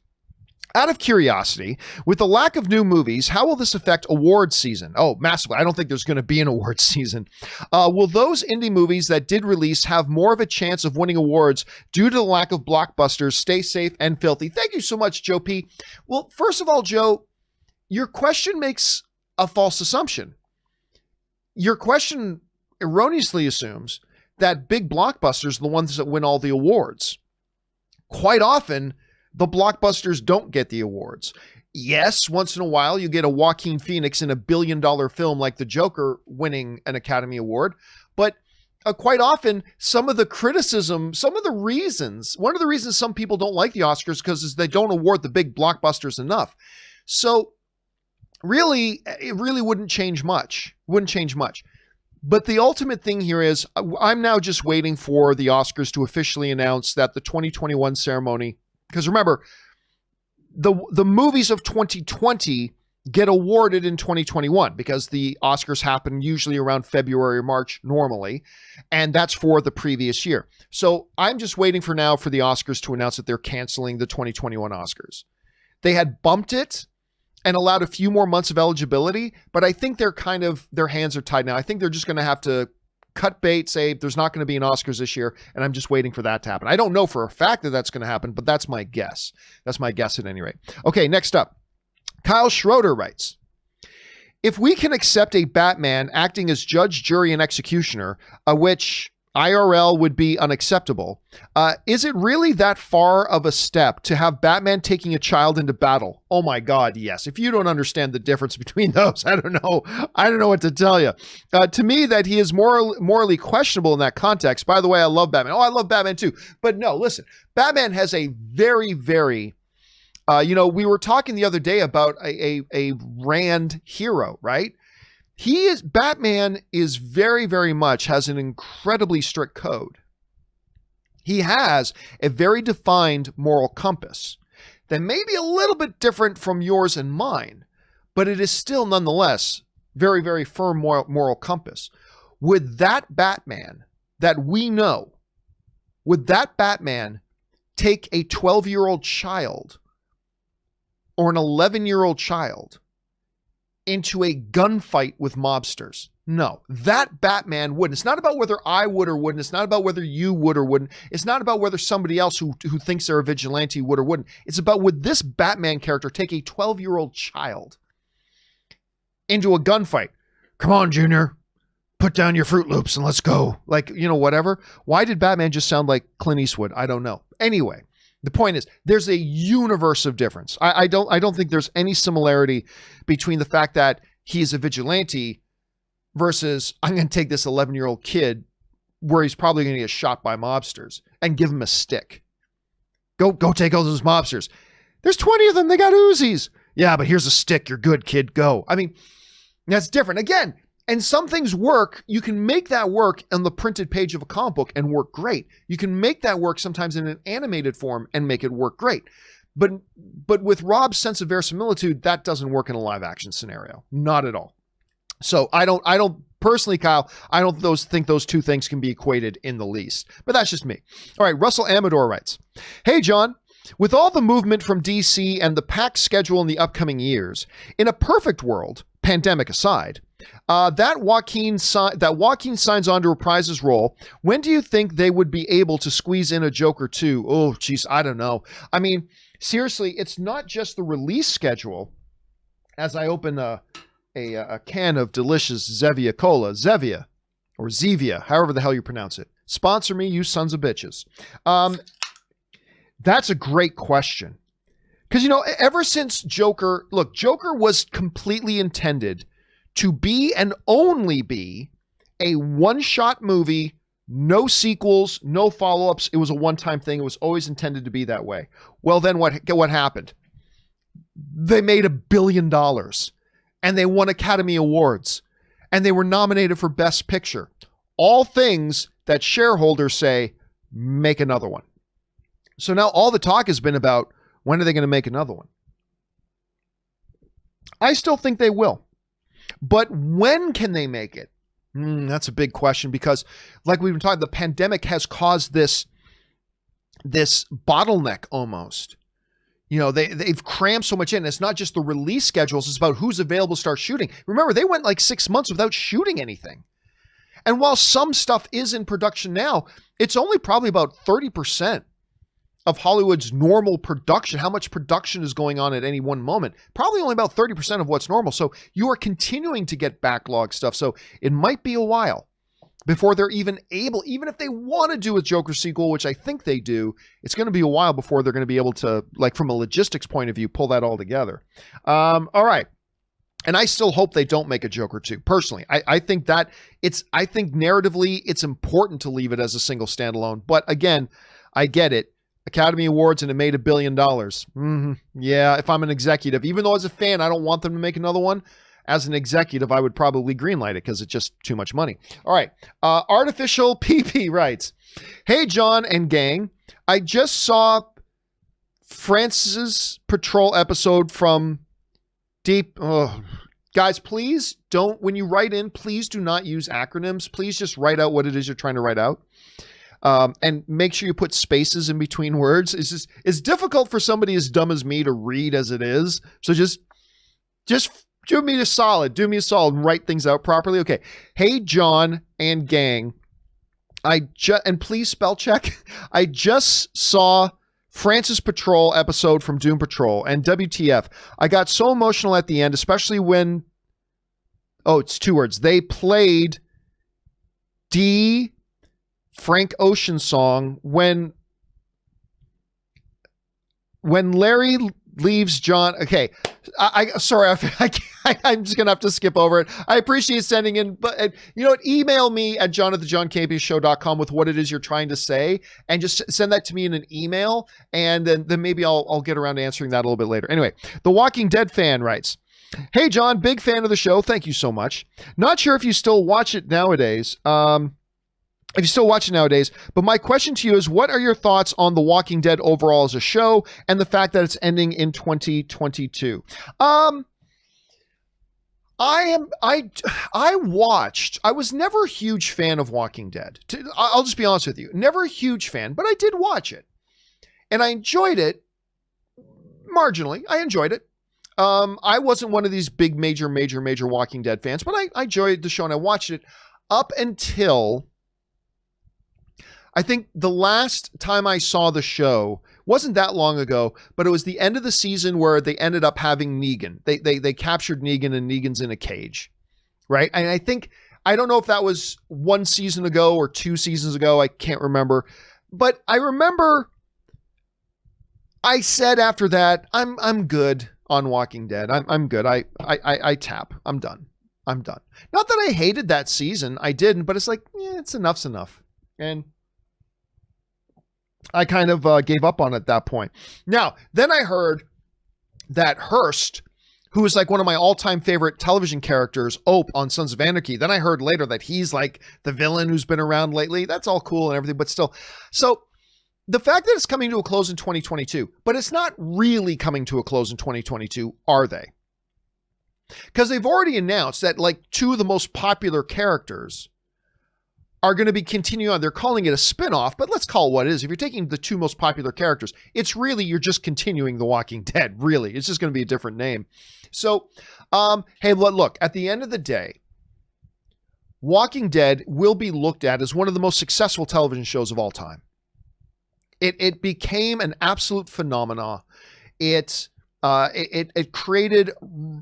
"Out of curiosity, with the lack of new movies, how will this affect awards season?" Oh, massively. I don't think there's going to be an awards season. Will those indie movies that did release have more of a chance of winning awards due to the lack of blockbusters? Stay safe and filthy. Thank you so much, Joe P. Well, first of all, Joe, your question makes a false assumption. Your question erroneously assumes that big blockbusters are the ones that win all the awards. Quite often, the blockbusters don't get the awards. Yes, once in a while you get a Joaquin Phoenix in a billion-dollar film like The Joker winning an Academy Award, but quite often some of the criticism, some of the reasons, one of the reasons some people don't like the Oscars because they don't award the big blockbusters enough. So really, it really wouldn't change much. But the ultimate thing here is I'm now just waiting for the Oscars to officially announce that the 2021 ceremony, because remember, the movies of 2020 get awarded in 2021 because the Oscars happen usually around February or March normally, and that's for the previous year. So I'm just waiting for the Oscars to announce that they're canceling the 2021 Oscars. They had bumped it and allowed a few more months of eligibility, but I think their hands are tied now. I think they're just going to have to cut bait, say there's not going to be an Oscars this year, and I'm just waiting for that to happen. I don't know for a fact that that's going to happen, but that's my guess. That's my guess at any rate. Okay, next up, Kyle Schroeder writes, "If we can accept a Batman acting as judge, jury, and executioner, which IRL would be unacceptable, is it really that far of a step to have Batman taking a child into battle?" Oh my God, yes. If you don't understand the difference between those, I don't know what to tell you. To me, that he is morally questionable in that context. By the way, I love Batman. Oh, I love Batman too. But no, listen, Batman has a very, very, we were talking the other day about a Rand hero, right? Batman is very, very much has an incredibly strict code. He has a very defined moral compass that may be a little bit different from yours and mine, but it is still nonetheless very, very firm moral compass. Would that Batman that we know, would that Batman take a 12-year-old child or an 11-year-old child into a gunfight with mobsters? No, that Batman wouldn't. It's not about whether I would or wouldn't. It's not about whether you would or wouldn't. It's not about whether somebody else who thinks they're a vigilante would or wouldn't. It's about, would this Batman character take a 12-year-old child into a gunfight? Come on, Junior, put down your Fruit Loops and let's go. Like, whatever. Why did Batman just sound like Clint Eastwood? I don't know. Anyway, the point is, there's a universe of difference. I don't think there's any similarity between the fact that he's a vigilante versus I'm going to take this 11-year-old kid where he's probably going to get shot by mobsters and give him a stick. Go take all those mobsters. There's 20 of them. They got Uzis. Yeah, but here's a stick. You're good, kid. Go. I mean, that's different. Again, And some things work. You can make that work on the printed page of a comic book and work great. You can make that work sometimes in an animated form and make it work great. But with Rob's sense of verisimilitude, that doesn't work in a live action scenario. Not at all. So I don't personally, Kyle, I don't think those two things can be equated in the least. But that's just me. All right, Russell Amador writes, "Hey, John. With all the movement from DC and the packed schedule in the upcoming years, in a perfect world, pandemic aside, that Joaquin signs on to reprise his role, when do you think they would be able to squeeze in a Joker 2? Oh, geez, I don't know. I mean, seriously, it's not just the release schedule. As I open a can of delicious Zevia Cola, Zevia, or Zevia, however the hell you pronounce it. Sponsor me, you sons of bitches. That's a great question. Because, you know, ever since Joker was completely intended to be and only be a one-shot movie, no sequels, no follow-ups. It was a one-time thing. It was always intended to be that way. Well, then what happened? They made $1 billion and they won Academy Awards and they were nominated for Best Picture. All things that shareholders say, make another one. So now all the talk has been about when are they going to make another one? I still think they will. But when can they make it? That's a big question because, like we've been talking, the pandemic has caused this bottleneck almost. You know, they've crammed so much in. It's not just the release schedules. It's about who's available to start shooting. Remember, they went like 6 months without shooting anything. And while some stuff is in production now, it's only probably about 30% of Hollywood's normal production, how much production is going on at any one moment. Probably only about 30% of what's normal. So you are continuing to get backlog stuff. So it might be a while before they're even able, even if they want to do a Joker sequel, which I think they do, it's going to be a while before they're going to be able to, like from a logistics point of view, pull that all together. All right. And I still hope they don't make a Joker 2. Personally, I think narratively, it's important to leave it as a single standalone. But again, I get it. Academy Awards and it made $1 billion. Yeah, if I'm an executive, even though as a fan, I don't want them to make another one. As an executive, I would probably greenlight it because it's just too much money. All right. Artificial PP writes, "Hey, John and gang. I just saw France's Patrol episode from Deep. Guys, please don't, when you write in, please do not use acronyms. Please just write out what it is you're trying to write out. And make sure you put spaces in between words. It's difficult for somebody as dumb as me to read as it is. So just do me a solid and write things out properly. Okay. Hey, John and gang. And please spell check. I just saw Francis Patrol episode from Doom Patrol and WTF. I got so emotional at the end, especially when, it's 2 words. They played Frank Ocean song when Larry leaves John. Okay. Sorry, I'm just going to have to skip over it. I appreciate sending in, but you know what? Email me at john@thejohncampeashow.com with what it is you're trying to say and just send that to me in an email. And then maybe I'll get around to answering that a little bit later. Anyway, The Walking Dead fan writes, "Hey, John, big fan of the show. Thank you so much. Not sure if you still watch it nowadays. But my question to you is, what are your thoughts on The Walking Dead overall as a show and the fact that it's ending in 2022? I was never a huge fan of Walking Dead. I'll just be honest with you. Never a huge fan, but I did watch it. And I enjoyed it marginally. I enjoyed it. I wasn't one of these big, major Walking Dead fans, but I enjoyed the show and I watched it up until, I think the last time I saw the show wasn't that long ago, but it was the end of the season where they ended up having Negan. They captured Negan and Negan's in a cage, right? And I don't know if that was 1 season ago or 2 seasons ago. I can't remember, but I remember I said after that, I'm good on Walking Dead. I'm good. I tap. I'm done. Not that I hated that season. I didn't, but it's like, it's enough's enough. And I kind of gave up on it at that point. Now, then I heard that Hearst, who is like one of my all-time favorite television characters, Ope on Sons of Anarchy. Then I heard later that he's like the villain who's been around lately. That's all cool and everything, but still. So the fact that it's coming to a close in 2022, but it's not really coming to a close in 2022, are they? Because they've already announced that like two of the most popular characters are going to be continuing on. They're calling it a spin-off, but let's call it what it is. If you're taking the two most popular characters, it's really, you're just continuing The Walking Dead, really. It's just going to be a different name. So, hey, look, at the end of the day, Walking Dead will be looked at as one of the most successful television shows of all time. It became an absolute phenomenon. It created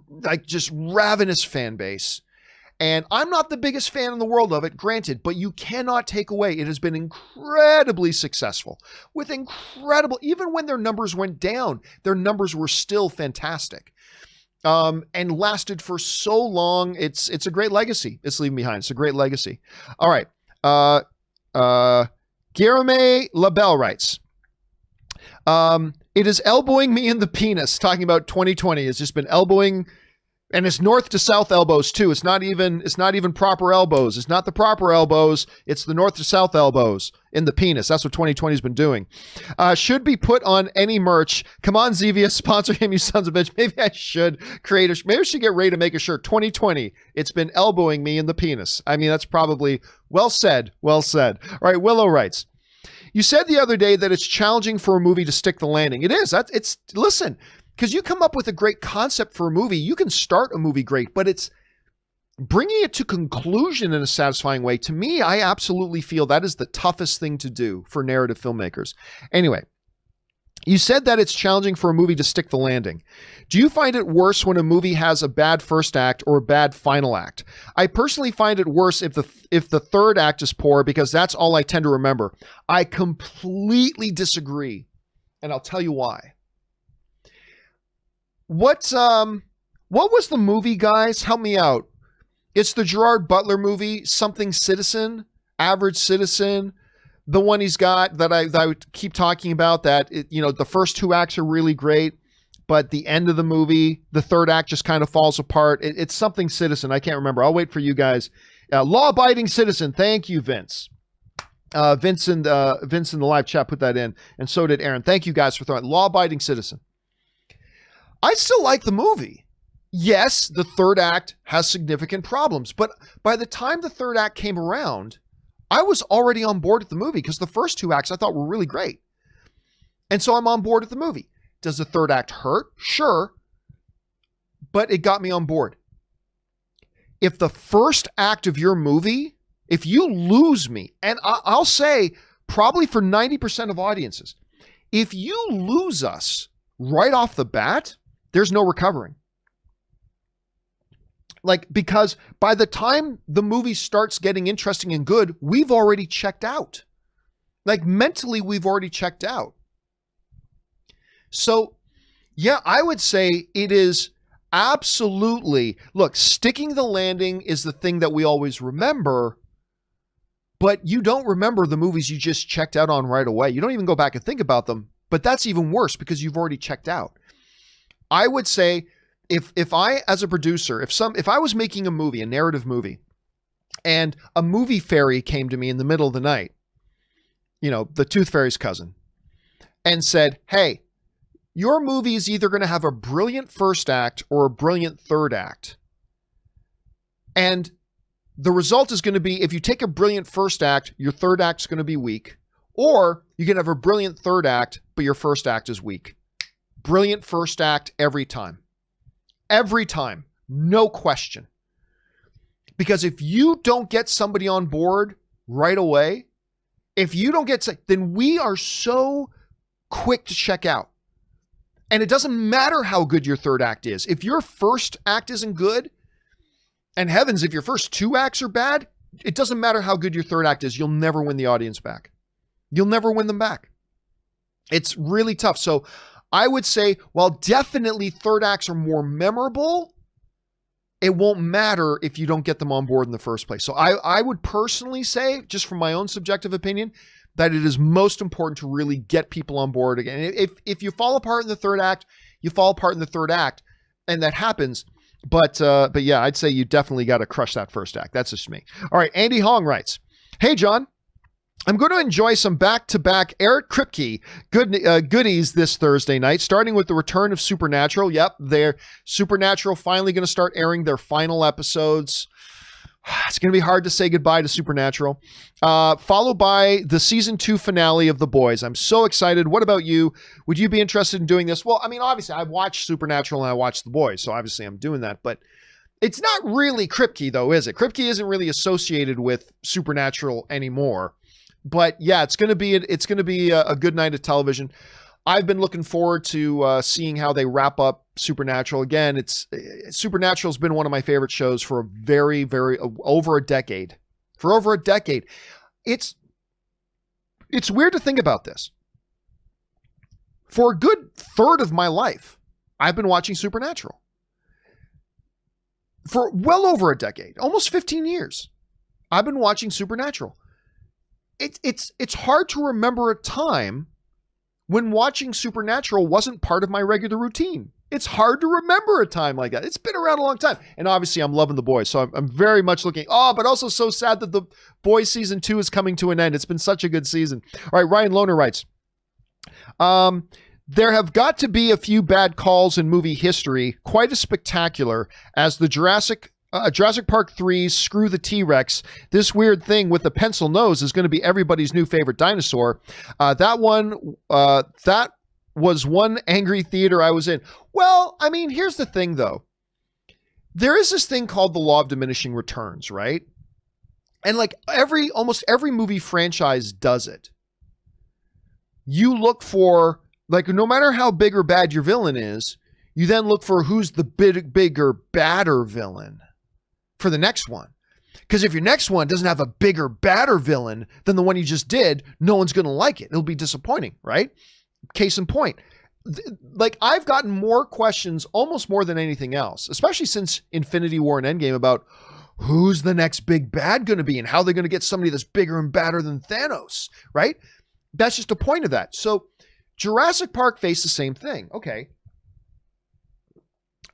like just ravenous fan base. And I'm not the biggest fan in the world of it, granted, but you cannot take away. It has been incredibly successful with even when their numbers went down, their numbers were still fantastic. And lasted for so long. It's a great legacy. It's leaving behind. It's a great legacy. All right. Guillerme Labelle writes, it is elbowing me in the penis. Talking about 2020. It's just been elbowing. And it's north to south elbows too. It's not even proper elbows. It's not the proper elbows. It's the north to south elbows in the penis. That's what 2020 has been doing. Should be put on any merch. Come on, Zevia, sponsor him, you sons of bitch. Maybe I should maybe I should get ready to make a shirt. 2020. It's been elbowing me in the penis. I mean, that's probably well said. Well said. All right. Willow writes, you said the other day that it's challenging for a movie to stick the landing. It is. Listen. Because you come up with a great concept for a movie, you can start a movie great, but it's bringing it to conclusion in a satisfying way. To me, I absolutely feel that is the toughest thing to do for narrative filmmakers. Anyway, you said that it's challenging for a movie to stick the landing. Do you find it worse when a movie has a bad first act or a bad final act? I personally find it worse if the third act is poor, because that's all I tend to remember. I completely disagree, and I'll tell you why. What was the movie, guys? Help me out. It's the Gerard Butler movie, Something Citizen, Average Citizen. The one he's got that I would keep talking about, that the first two acts are really great, but the end of the movie, the third act just kind of falls apart. It's Something Citizen. I can't remember. I'll wait for you guys. Law-abiding citizen. Thank you, Vince. Vince in the live chat put that in, and so did Aaron. Thank you guys for throwing it. Law-abiding citizen. I still like the movie. Yes, the third act has significant problems, but by the time the third act came around, I was already on board with the movie because the first two acts I thought were really great. And so I'm on board with the movie. Does the third act hurt? Sure. But it got me on board. If the first act of your movie, if you lose me, and I'll say probably for 90% of audiences, if you lose us right off the bat, there's no recovering. Like, because by the time the movie starts getting interesting and good, we've already checked out. Like, mentally, we've already checked out. So, yeah, I would say it is absolutely, look, sticking the landing is the thing that we always remember, but you don't remember the movies you just checked out on right away. You don't even go back and think about them, but that's even worse because you've already checked out. I would say if I, as a producer, if I was making a movie, a narrative movie, and a movie fairy came to me in the middle of the night, the Tooth Fairy's cousin, and said, hey, your movie is either going to have a brilliant first act or a brilliant third act. And the result is going to be, if you take a brilliant first act, your third act is going to be weak, or you can have a brilliant third act, but your first act is weak. Brilliant first act every time. Every time. No question. Because if you don't get somebody on board right away, then we are so quick to check out. And it doesn't matter how good your third act is. If your first act isn't good, and heavens, if your first two acts are bad, it doesn't matter how good your third act is. You'll never win the audience back. You'll never win them back. It's really tough. So I would say, while definitely third acts are more memorable, it won't matter if you don't get them on board in the first place. So I would personally say, just from my own subjective opinion, that it is most important to really get people on board again. If you fall apart in the third act, you fall apart in the third act. and that happens. But yeah, I'd say you definitely got to crush that first act. That's just me. All right, Andy Hong writes, "Hey John, I'm going to enjoy some back-to-back Eric Kripke goodies this Thursday night, starting with the return of Supernatural. Yep, they're Supernatural finally going to start airing their final episodes. It's going to be hard to say goodbye to Supernatural. Followed by the season 2 finale of The Boys. I'm so excited. What about you? Would you be interested in doing this?" Well, I mean, obviously, I've watched Supernatural and I watched The Boys, so obviously I'm doing that. But it's not really Kripke, though, is it? Kripke isn't really associated with Supernatural anymore. But yeah, it's going to be a good night of television. I've been looking forward to seeing how they wrap up Supernatural. Again, Supernatural has been one of my favorite shows for a very, very over a decade. For over a decade, it's weird to think about this. For a good third of my life, I've been watching Supernatural. For well over a decade, almost 15 years, I've been watching Supernatural. It's hard to remember a time when watching Supernatural wasn't part of my regular routine. It's hard to remember a time like that. It's been around a long time. And obviously I'm loving The Boys. So I'm very much looking, but also so sad that The Boys season 2 is coming to an end. It's been such a good season. All right, Ryan Lohner writes, "There have got to be a few bad calls in movie history, quite as spectacular as the Jurassic Park 3's Screw the T-Rex. This weird thing with the pencil nose is going to be everybody's new favorite dinosaur. That was one angry theater I was in." Well, I mean, here's the thing, though. There is this thing called the law of diminishing returns, right? And like almost every movie franchise does it. You look for, like, no matter how big or bad your villain is, you then look for who's the bigger, badder villain for the next one. Because if your next one doesn't have a bigger, badder villain than the one you just did, no one's going to like it. It'll be disappointing, right? Case in point. Like, I've gotten more questions, almost more than anything else, especially since Infinity War and Endgame, about who's the next big bad going to be and how they're going to get somebody that's bigger and badder than Thanos, right? That's just a point of that. So Jurassic Park faced the same thing. Okay.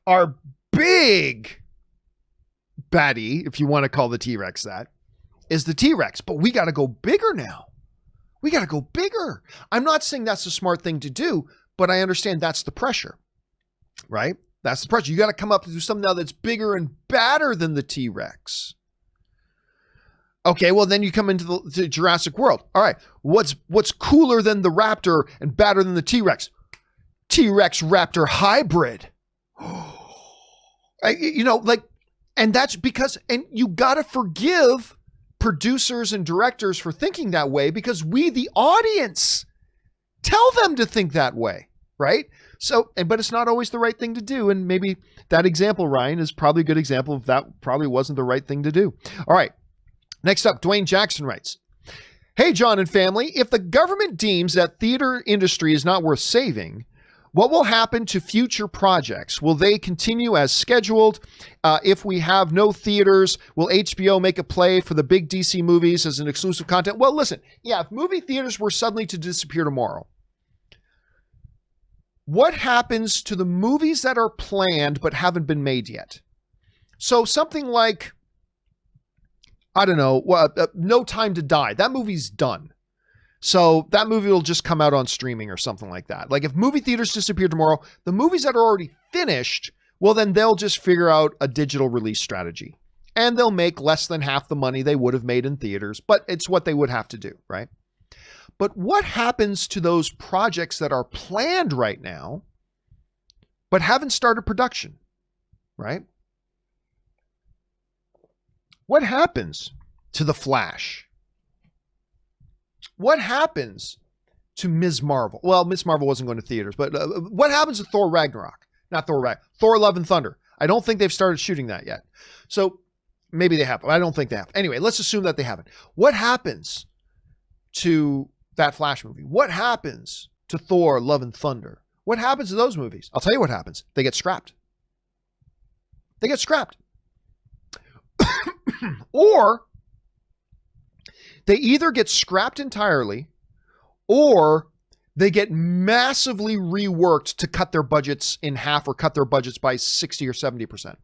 Our big baddie, if you want to call the T-Rex that, is the T-Rex, but we got to go bigger now. We got to go bigger. I'm not saying that's the smart thing to do, but I understand that's the pressure, right? That's the pressure. You got to come up with something now that's bigger and badder than the T-Rex. Okay, well, then you come into the Jurassic World. All right, what's cooler than the Raptor and badder than the T-Rex? T-Rex Raptor hybrid. And that's because, and you got to forgive producers and directors for thinking that way, because we, the audience, tell them to think that way, right? So, but it's not always the right thing to do. And maybe that example, Ryan, is probably a good example of that probably wasn't the right thing to do. All right. Next up, Dwayne Jackson writes, "Hey, John and family, if the government deems that theater industry is not worth saving, what will happen to future projects? Will they continue as scheduled? If we have no theaters, will HBO make a play for the big DC movies as an exclusive content?" Well, listen, yeah, if movie theaters were suddenly to disappear tomorrow, what happens to the movies that are planned but haven't been made yet? So something like, I don't know, No Time to Die. That movie's done. So that movie will just come out on streaming or something like that. Like, if movie theaters disappear tomorrow, the movies that are already finished, well, then they'll just figure out a digital release strategy. And they'll make less than half the money they would have made in theaters, but it's what they would have to do, right? But what happens to those projects that are planned right now, but haven't started production, right? What happens to The Flash? What happens to Ms. Marvel? Well, Ms. Marvel wasn't going to theaters, but what happens to Thor Ragnarok? Not Thor Ragnarok. Thor Love and Thunder. I don't think they've started shooting that yet. So maybe they have. I don't think they have. Anyway, let's assume that they haven't. What happens to that Flash movie? What happens to Thor Love and Thunder? What happens to those movies? I'll tell you what happens. They get scrapped. They get scrapped. Or they either get scrapped entirely, or they get massively reworked to cut their budgets in half or cut their budgets by 60 or 70%.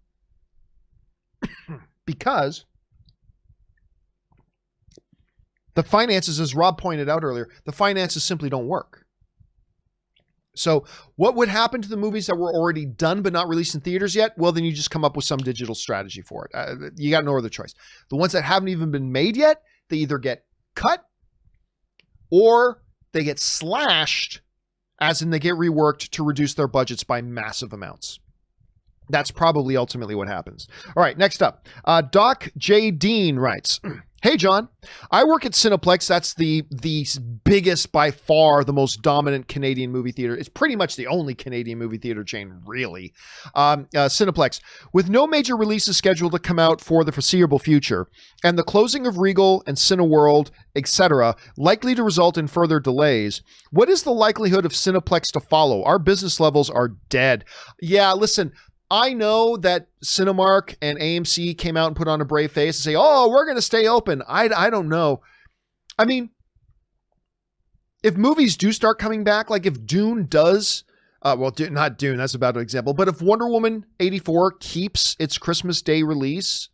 Because the finances, as Rob pointed out earlier, the finances simply don't work. So what would happen to the movies that were already done but not released in theaters yet? Well, then you just come up with some digital strategy for it. You got no other choice. The ones that haven't even been made yet, they either get cut or they get slashed, as in they get reworked to reduce their budgets by massive amounts. That's probably ultimately what happens. All right, next up. Doc J. Dean writes, hey, John, I work at Cineplex. That's the biggest, by far, the most dominant Canadian movie theater. It's pretty much the only Canadian movie theater chain, really. Cineplex. With no major releases scheduled to come out for the foreseeable future, and the closing of Regal and Cineworld, etc., likely to result in further delays, what is the likelihood of Cineplex to follow? Our business levels are dead. Yeah, listen, I know that Cinemark and AMC came out and put on a brave face and say, oh, we're going to stay open. I don't know. I mean, if movies do start coming back, like if Dune does, not Dune, that's a bad example, but if Wonder Woman 84 keeps its Christmas Day release,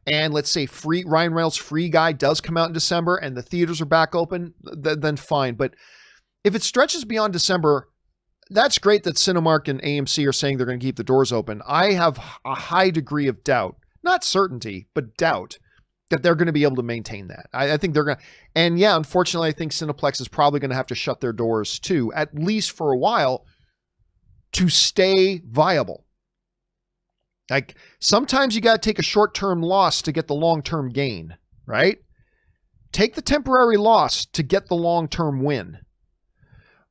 and let's say Ryan Reynolds' Free Guy does come out in December and the theaters are back open, then fine. But if it stretches beyond December, that's great that Cinemark and AMC are saying they're going to keep the doors open. I have a high degree of doubt, not certainty, but doubt that they're going to be able to maintain that. I think they're going to, and yeah, unfortunately, I think Cineplex is probably going to have to shut their doors too, at least for a while, to stay viable. Like sometimes you got to take a short-term loss to get the long-term gain, right? Take the temporary loss to get the long-term win.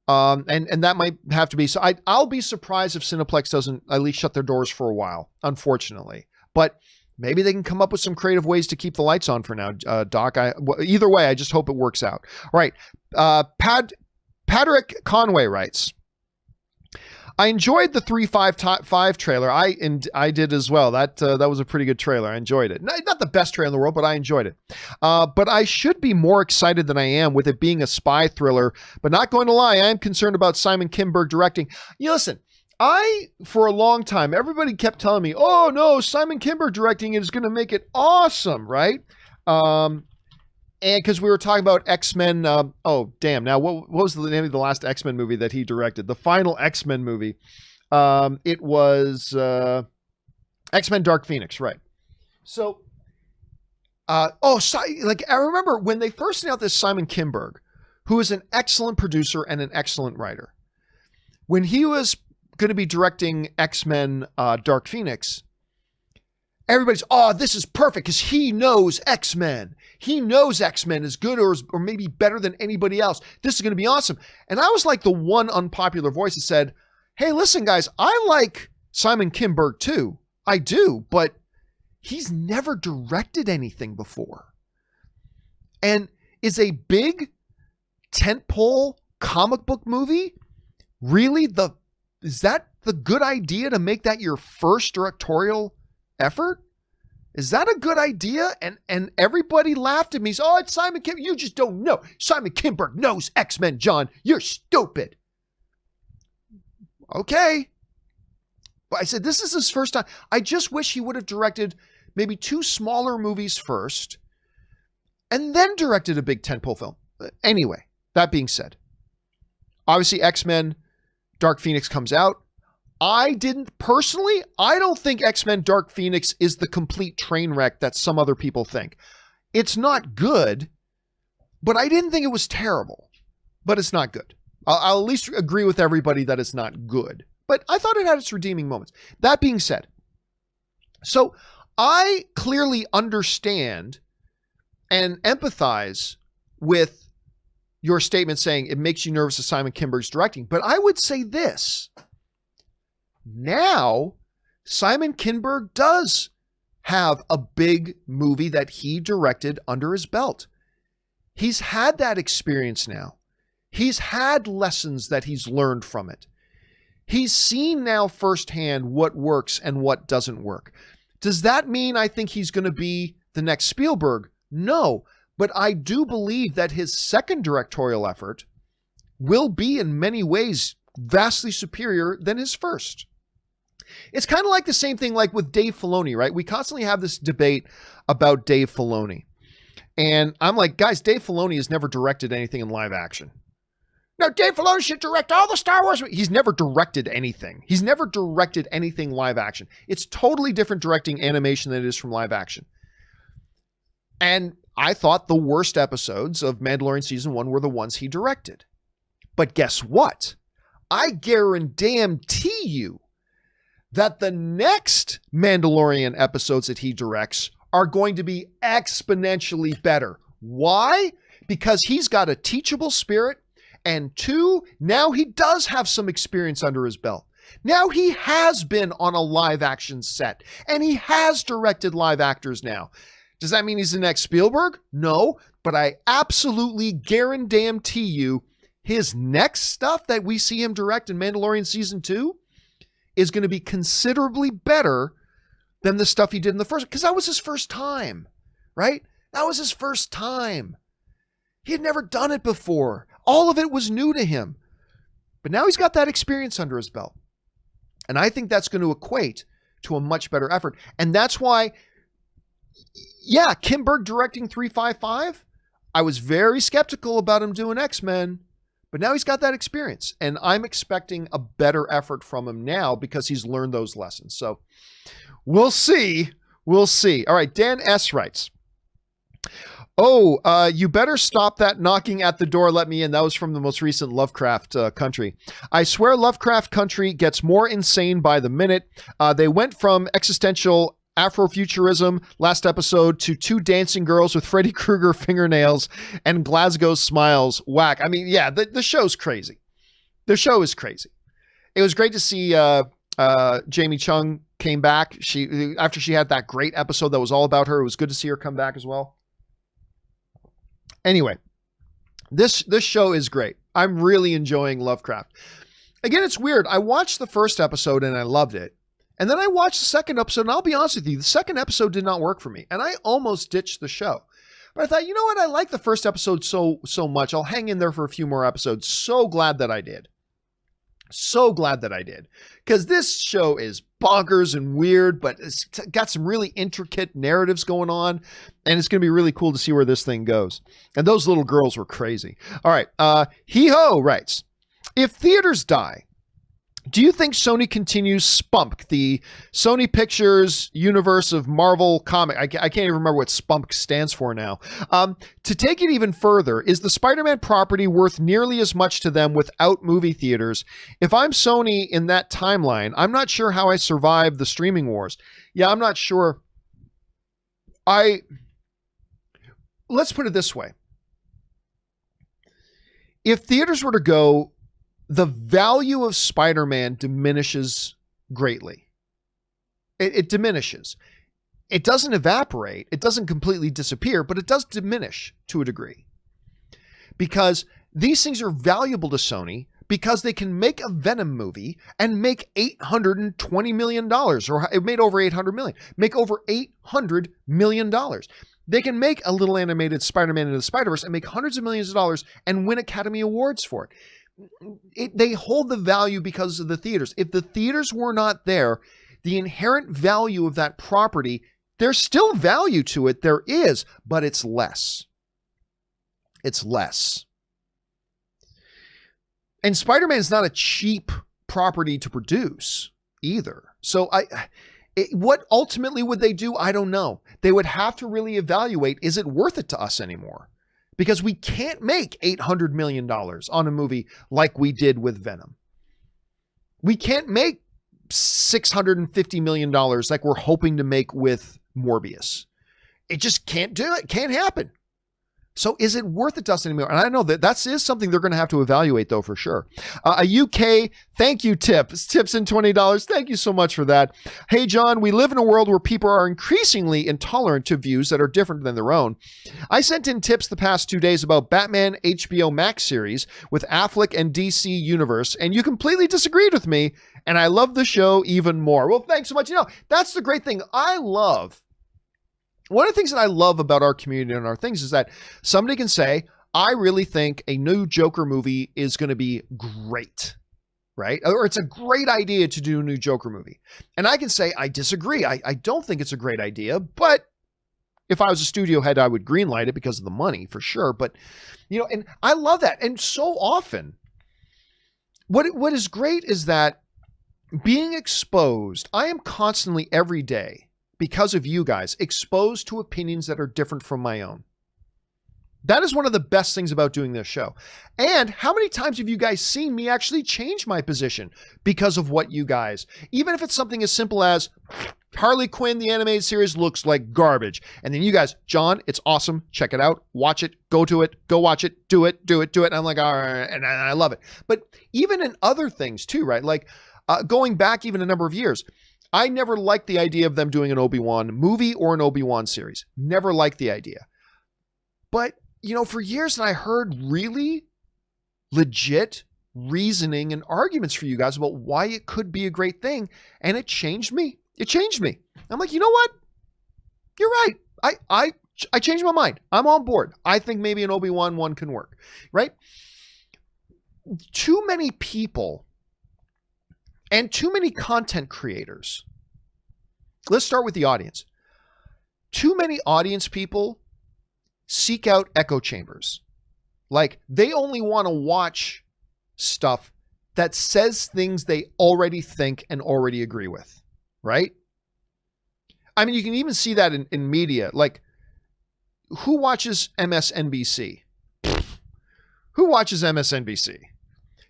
And that might have to be, so I'll be surprised if Cineplex doesn't at least shut their doors for a while, unfortunately, but maybe they can come up with some creative ways to keep the lights on for now. Doc, either way, I just hope it works out. All right. Patrick Conway writes, I enjoyed the 355 trailer. I did as well. That was a pretty good trailer. I enjoyed it. Not the best trailer in the world, but I enjoyed it. But I should be more excited than I am with it being a spy thriller. But not going to lie, I am concerned about Simon Kinberg directing. Listen, for a long time, everybody kept telling me, oh no, Simon Kinberg directing is going to make it awesome, right? And because we were talking about X-Men, now what was the name of the last X-Men movie that he directed? The final X-Men movie. It was X-Men Dark Phoenix, right? So, I remember when they first announced this Simon Kinberg, who is an excellent producer and an excellent writer. When he was going to be directing X-Men Dark Phoenix, everybody's, this is perfect because he knows X-Men. He knows X-Men is good or maybe better than anybody else. This is going to be awesome. And I was like the one unpopular voice that said, hey, listen, guys, I like Simon Kinberg too. I do, but he's never directed anything before. And is a big tentpole comic book movie really is that the good idea to make that your first directorial effort? Is that a good idea? And everybody laughed at me. So, it's Simon Kinberg. You just don't know. Simon Kinberg knows X-Men, John. You're stupid. Okay. But I said, this is his first time. I just wish he would have directed maybe 2 smaller movies first and then directed a big tentpole film. Anyway, that being said, obviously X-Men Dark Phoenix comes out. I don't think X-Men Dark Phoenix is the complete train wreck that some other people think. It's not good, but I didn't think it was terrible. But it's not good. I'll at least agree with everybody that it's not good. But I thought it had its redeeming moments. That being said, so I clearly understand and empathize with your statement saying it makes you nervous that Simon Kinberg's directing. But I would say this. Now, Simon Kinberg does have a big movie that he directed under his belt. He's had that experience now. He's had lessons that he's learned from it. He's seen now firsthand what works and what doesn't work. Does that mean I think he's going to be the next Spielberg? No, but I do believe that his second directorial effort will be in many ways vastly superior than his first. It's kind of like the same thing like with Dave Filoni, right? We constantly have this debate about Dave Filoni. And I'm like, guys, Dave Filoni has never directed anything in live action. No, Dave Filoni should direct all the Star Wars. He's never directed anything. He's never directed anything live action. It's totally different directing animation than it is from live action. And I thought the worst episodes of Mandalorian Season 1 were the ones he directed. But guess what? I guarantee you that the next Mandalorian episodes that he directs are going to be exponentially better. Why? Because he's got a teachable spirit, and 2, now he does have some experience under his belt. Now he has been on a live action set, and he has directed live actors now. Does that mean he's the next Spielberg? No, but I absolutely guarantee you his next stuff that we see him direct in Mandalorian Season 2 is going to be considerably better than the stuff he did in the first, because that was his first time, right? That was his first time. He had never done it before. All of it was new to him. But now he's got that experience under his belt. And I think that's going to equate to a much better effort. And that's why, yeah, Kim Berg directing 355, I was very skeptical about him doing X-Men. But now he's got that experience, and I'm expecting a better effort from him now because he's learned those lessons. So we'll see. We'll see. All right, Dan S. writes, you better stop that knocking at the door. Let me in. That was from the most recent Lovecraft Country. I swear Lovecraft Country gets more insane by the minute. They went from existential Afrofuturism last episode to 2 dancing girls with Freddy Krueger fingernails and Glasgow smiles. Whack. I mean, yeah, the show's crazy. The show is crazy. It was great to see Jamie Chung came back. After she had that great episode that was all about her, it was good to see her come back as well. Anyway, this show is great. I'm really enjoying Lovecraft. Again, it's weird. I watched the first episode and I loved it. And then I watched the second episode, and I'll be honest with you, the second episode did not work for me. And I almost ditched the show. But I thought, you know what? I like the first episode so much. I'll hang in there for a few more episodes. So glad that I did. So glad that I did. Because this show is bonkers and weird, but it's got some really intricate narratives going on. And it's going to be really cool to see where this thing goes. And those little girls were crazy. All right. Hee-ho writes, if theaters die, do you think Sony continues Spunk, the Sony Pictures universe of Marvel comic? I can't even remember what Spunk stands for now. To take it even further, is the Spider-Man property worth nearly as much to them without movie theaters? If I'm Sony in that timeline, I'm not sure how I survived the streaming wars. Yeah, I'm not sure. Let's put it this way. If theaters were to go, the value of Spider-Man diminishes greatly. It diminishes. It doesn't evaporate. It doesn't completely disappear, but it does diminish to a degree. Because these things are valuable to Sony because they can make a Venom movie and make $820 million, or it made over $800 million, make over $800 million. They can make a little animated Spider-Man into the Spider-Verse and make hundreds of millions of dollars and win Academy Awards for it. They hold the value because of the theaters. If the theaters were not there, the inherent value of that property, there's still value to it. There is, but it's less. It's less. And Spider-Man is not a cheap property to produce either. So what ultimately would they do? I don't know. They would have to really evaluate, is it worth it to us anymore? Because we can't make $800 million on a movie like we did with Venom. We can't make $650 million like we're hoping to make with Morbius. It just can't do it. Can't happen. So is it worth it to us anymore? And I know that is something they're going to have to evaluate, though, for sure. A UK thank you tip. Tips in $20. Thank you so much for that. Hey, John, we live in a world where people are increasingly intolerant to views that are different than their own. I sent in tips the past 2 days about Batman HBO Max series with Affleck and DC Universe, and you completely disagreed with me, and I love the show even more. Well, thanks so much. You know, that's the great thing. One of the things that I love about our community and our things is that somebody can say, I really think a new Joker movie is going to be great, right? Or it's a great idea to do a new Joker movie. And I can say, I disagree. I don't think it's a great idea, but if I was a studio head, I would greenlight it because of the money for sure. But, and I love that. And so often what is great is that being exposed, I am constantly every day, because of you guys, exposed to opinions that are different from my own. That is one of the best things about doing this show. And how many times have you guys seen me actually change my position because of what you guys, even if it's something as simple as Harley Quinn, the animated series looks like garbage. And then you guys, John, it's awesome. Check it out. Watch it. Go to it. Go watch it. Do it. And I'm like, all right. And I love it. But even in other things too, right? Like going back even a number of years, I never liked the idea of them doing an Obi-Wan movie or an Obi-Wan series. Never liked the idea. But for years, and I heard really legit reasoning and arguments for you guys about why it could be a great thing. And it changed me. I'm like, you know what? You're right. I changed my mind. I'm on board. I think maybe an Obi-Wan one can work, right? Too many people and too many content creators. Let's start with the audience. Too many audience people seek out echo chambers. Like they only want to watch stuff that says things they already think and already agree with, right? I mean, you can even see that in media. Like, who watches MSNBC? Who watches MSNBC?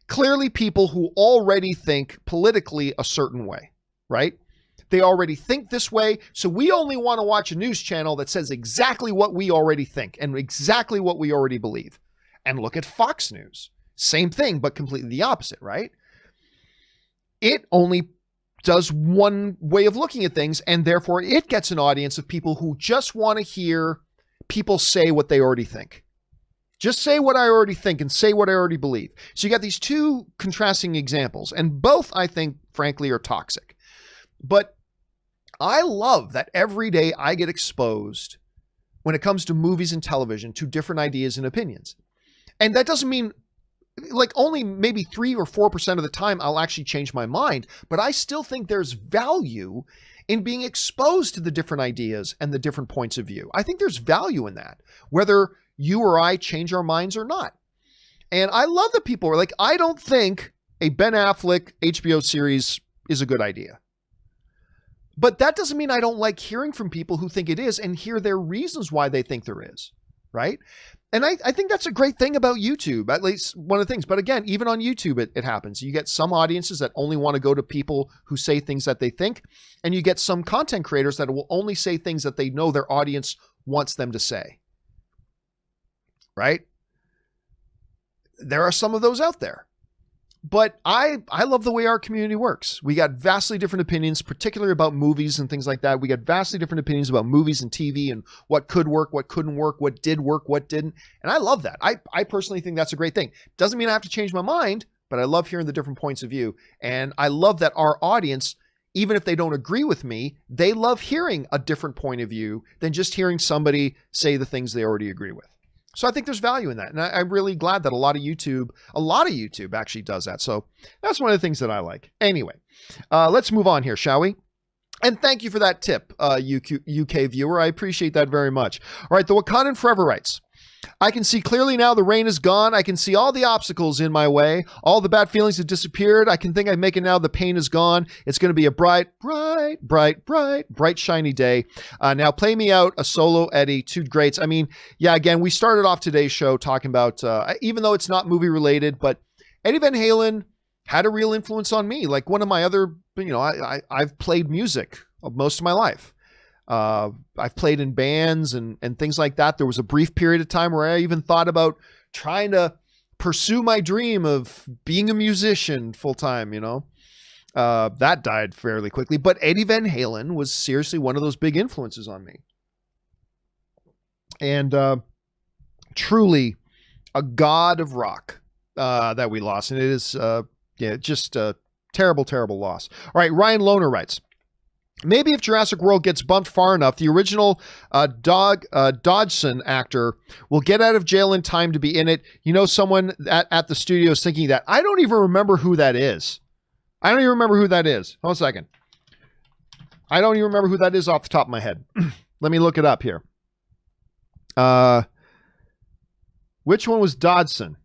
Clearly people who already think politically a certain way, right? They already think this way, so we only want to watch a news channel that says exactly what we already think and exactly what we already believe. And look at Fox News. Same thing, but completely the opposite, right? It only does one way of looking at things, and therefore it gets an audience of people who just want to hear people say what they already think. Just say what I already think and say what I already believe. So you got these two contrasting examples, and both, I think, frankly, are toxic. But I love that every day I get exposed when it comes to movies and television to different ideas and opinions. And that doesn't mean like only maybe 3 or 4% of the time I'll actually change my mind, but I still think there's value in being exposed to the different ideas and the different points of view. I think there's value in that, whether you or I change our minds or not. And I love that people are like, I don't think a Ben Affleck HBO series is a good idea. But that doesn't mean I don't like hearing from people who think it is and hear their reasons why they think there is, right? And I think that's a great thing about YouTube, at least one of the things. But again, even on YouTube, it happens. You get some audiences that only want to go to people who say things that they think, and you get some content creators that will only say things that they know their audience wants them to say, right? There are some of those out there. But I love the way our community works. We got vastly different opinions, particularly about movies and things like that. We got vastly different opinions about movies and TV and what could work, what couldn't work, what did work, what didn't. And I love that. I personally think that's a great thing. Doesn't mean I have to change my mind, but I love hearing the different points of view. And I love that our audience, even if they don't agree with me, they love hearing a different point of view than just hearing somebody say the things they already agree with. So I think there's value in that. And I'm really glad that a lot of YouTube actually does that. So that's one of the things that I like. Anyway, let's move on here, shall we? And thank you for that tip, UK viewer. I appreciate that very much. All right, the Wakandan Forever writes, I can see clearly now the rain is gone. I can see all the obstacles in my way. All the bad feelings have disappeared. I can think I make it now. The pain is gone. It's going to be a bright, shiny day. Now play me out a solo Eddie, two greats. I mean, yeah, again, we started off today's show talking about, even though it's not movie related, but Eddie Van Halen had a real influence on me. Like one of my other, I've played music most of my life. I've played in bands and things like that. There was a brief period of time where I even thought about trying to pursue my dream of being a musician full time, that died fairly quickly, but Eddie Van Halen was seriously one of those big influences on me. And, truly a god of rock, that we lost. And it is, just a terrible, terrible loss. All right. Ryan Lohner writes, Maybe if Jurassic World gets bumped far enough, the original Dodgson actor will get out of jail in time to be in it. You know, someone at the studio is thinking that. I don't even remember who that is. Hold on a second. I don't even remember who that is off the top of my head. Let me look it up here. Which one was Dodson?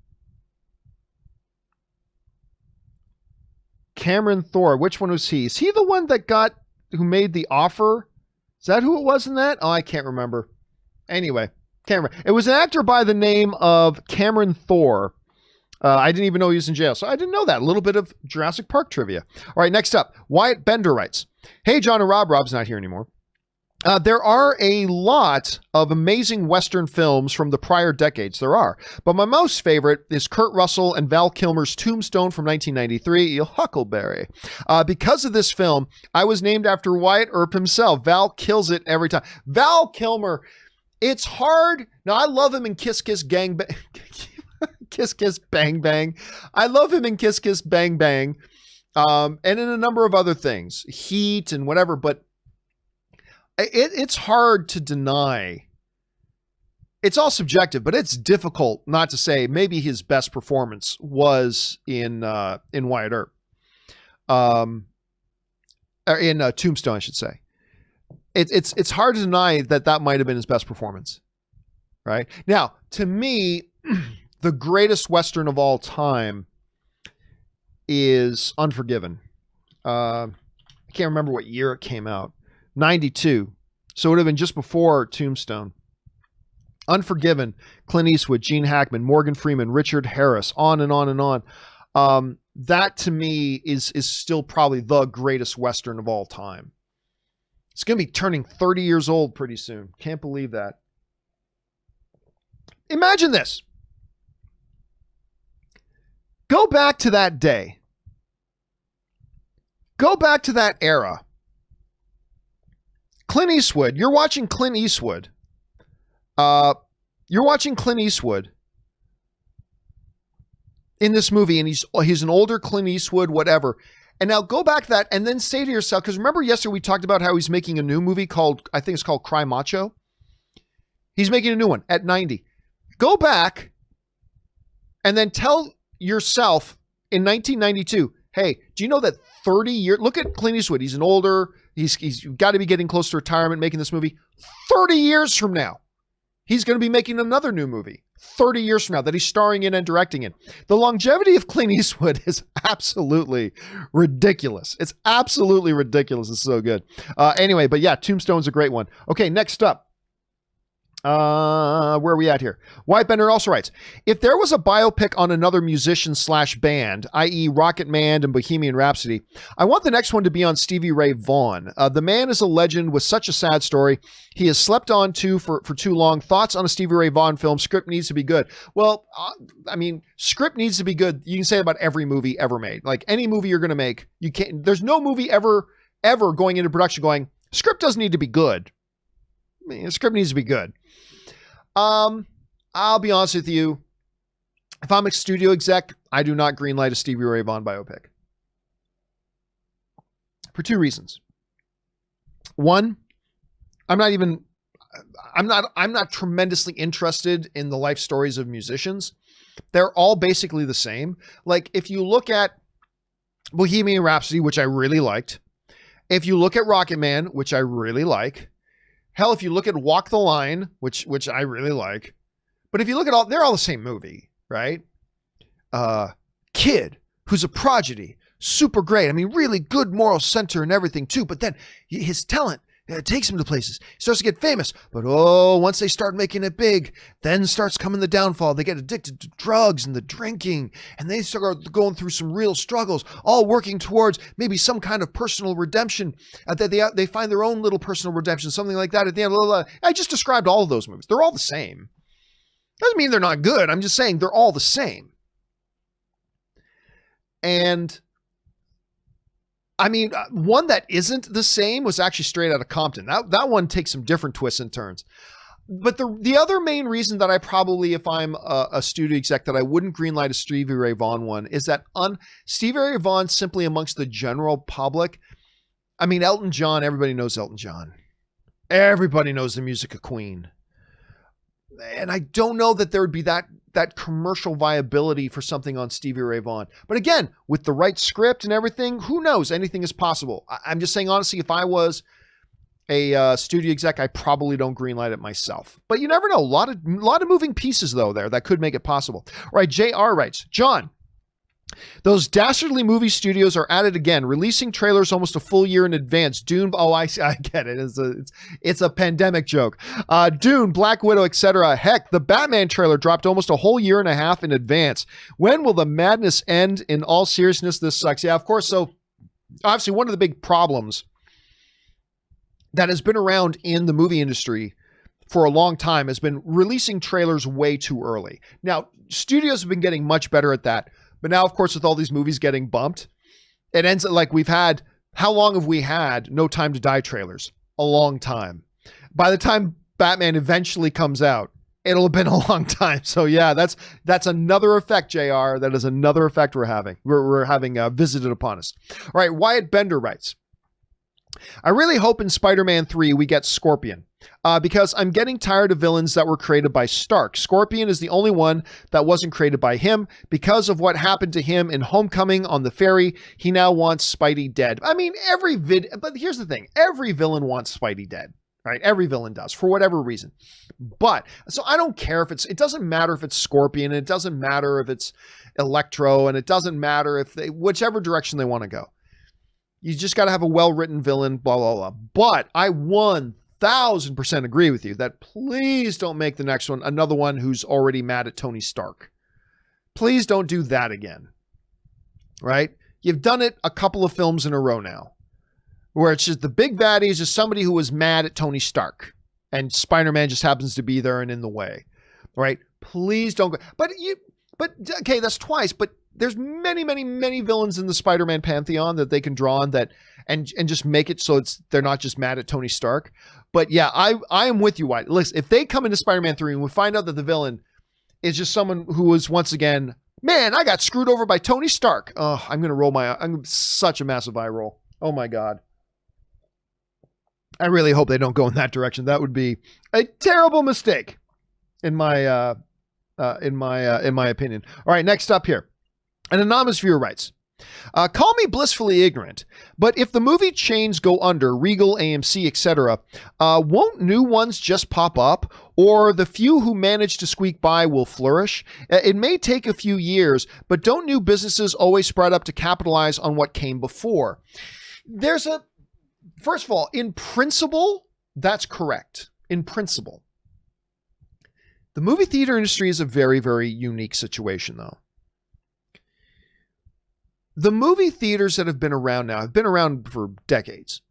Cameron Thor. Which one was he? Is he the one who made the offer? Is that who it was in that? Oh, I can't remember. Anyway, can't remember. It was an actor by the name of Cameron Thor. I didn't even know he was in jail, so I didn't know that. A little bit of Jurassic Park trivia. All right, next up. Wyatt Bender writes, "Hey, John and Rob." Rob's not here anymore. There are a lot of amazing Western films from the prior decades. There are. But my most favorite is Kurt Russell and Val Kilmer's Tombstone from 1993, You Huckleberry. Because of this film, I was named after Wyatt Earp himself. Val kills it every time. Val Kilmer, it's hard. Now, I love him in Kiss Kiss Gang Bang. Kiss Kiss Bang Bang. I love him in Kiss Kiss Bang Bang. And in a number of other things. Heat and whatever, but it's hard to deny. It's all subjective, but it's difficult not to say maybe his best performance was in Wyatt Earp, or in Tombstone, I should say. It's hard to deny that might have been his best performance, right? Now, to me, the greatest Western of all time is Unforgiven. I can't remember what year it came out. 92. So it would have been just before Tombstone. Unforgiven, Clint Eastwood, Gene Hackman, Morgan Freeman, Richard Harris, on and on and on. That to me is still probably the greatest Western of all time. It's going to be turning 30 years old pretty soon. Can't believe that. Imagine this. Go back to that day. Go back to that era. Clint Eastwood, you're watching Clint Eastwood. You're watching Clint Eastwood in this movie, and he's an older Clint Eastwood, whatever. And now go back to that and then say to yourself, because remember yesterday we talked about how he's making a new movie called, I think it's called Cry Macho. He's making a new one at 90. Go back and then tell yourself in 1992, hey, do you know that 30 years, look at Clint Eastwood. He's an older, he's got to be getting close to retirement, making this movie. 30 years from now, he's going to be making another new movie. 30 years from now that he's starring in and directing in. The longevity of Clint Eastwood is absolutely ridiculous. It's absolutely ridiculous. It's so good. Anyway, but yeah, Tombstone's a great one. Okay, next up. Where are we at here? Wyatt Bender also writes, if there was a biopic on another musician / band, i.e. Rocket Man and Bohemian Rhapsody, I want the next one to be on Stevie Ray Vaughan. The man is a legend with such a sad story. He has slept on for too long. Thoughts on a Stevie Ray Vaughan film? Script needs to be good. Well, I mean, script needs to be good. You can say about every movie ever made. Like any movie you're going to make, you can't, there's no movie ever going into production going, script doesn't need to be good. I mean, the script needs to be good. I'll be honest with you. If I'm a studio exec, I do not greenlight a Stevie Ray Vaughan biopic. For two reasons. One, I'm not tremendously interested in the life stories of musicians. They're all basically the same. Like if you look at Bohemian Rhapsody, which I really liked. If you look at Rocket Man, which I really like. Hell, if you look at Walk the Line, which I really like, but if you look at they're all the same movie, right? Kid, who's a prodigy, super great. I mean, really good moral center and everything too. But then his talent takes him to places. He starts to get famous. But once they start making it big, then starts coming the downfall. They get addicted to drugs and the drinking, and they start going through some real struggles, all working towards maybe some kind of personal redemption. They find their own little personal redemption, something like that at the end. I just described all of those movies. They're all the same. Doesn't mean they're not good. I'm just saying they're all the same. And I mean, one that isn't the same was actually Straight Outta Compton. That one takes some different twists and turns. But the other main reason that I probably, if I'm a studio exec, that I wouldn't greenlight a Stevie Ray Vaughan one is that Stevie Ray Vaughan simply amongst the general public, I mean, Elton John, everybody knows Elton John. Everybody knows the music of Queen. And I don't know that there would be that commercial viability for something on Stevie Ray Vaughan. But again, with the right script and everything, who knows? Anything is possible. I'm just saying, honestly, if I was a studio exec, I probably don't greenlight it myself. But you never know. A lot of moving pieces, though, there that could make it possible. All right, JR writes, John, those dastardly movie studios are at it again, releasing trailers almost a full year in advance. Dune, oh, I get it. It's a pandemic joke. Dune, Black Widow, etc. Heck, the Batman trailer dropped almost a whole year and a half in advance. When will the madness end? In all seriousness, this sucks. Yeah, of course. So obviously one of the big problems that has been around in the movie industry for a long time has been releasing trailers way too early. Now, studios have been getting much better at that. But now, of course, with all these movies getting bumped, it ends up like how long have we had No Time to Die trailers? A long time. By the time Batman eventually comes out, it'll have been a long time. So yeah, that's another effect, JR. That is another effect we're having. We're having visited upon us. All right, Wyatt Bender writes, I really hope in Spider-Man 3 we get Scorpion. Because I'm getting tired of villains that were created by Stark. Scorpion is the only one that wasn't created by him. Because of what happened to him in Homecoming on the ferry, he now wants Spidey dead. I mean, but here's the thing. Every villain wants Spidey dead, right? Every villain does, for whatever reason. But, so I don't care if it doesn't matter if it's Scorpion, and it doesn't matter if it's Electro, and it doesn't matter if whichever direction they want to go. You just got to have a well-written villain, blah, blah, blah. But I 1,000% agree with you that please don't make the next one another one who's already mad at Tony Stark. Please don't do that again. Right? You've done it a couple of films in a row now, where it's just the big baddie is just somebody who was mad at Tony Stark, and Spider-Man just happens to be there and in the way. Right? Please don't go. But okay, that's twice, but there's many, many, many villains in the Spider-Man pantheon that they can draw on that and just make it so they're not just mad at Tony Stark. But yeah, I am with you, White. Listen, if they come into Spider-Man 3 and we find out that the villain is just someone who was once again, man, I got screwed over by Tony Stark. Oh, I'm such a massive eye roll. Oh my God. I really hope they don't go in that direction. That would be a terrible mistake in my opinion. All right, next up here. An anonymous viewer writes, call me blissfully ignorant, but if the movie chains go under, Regal, AMC, etc., won't new ones just pop up, or the few who manage to squeak by will flourish? It may take a few years, but don't new businesses always spread up to capitalize on what came before? First of all, in principle, that's correct. In principle. The movie theater industry is a very, very unique situation, though. The movie theaters that have been around now have been around for decades.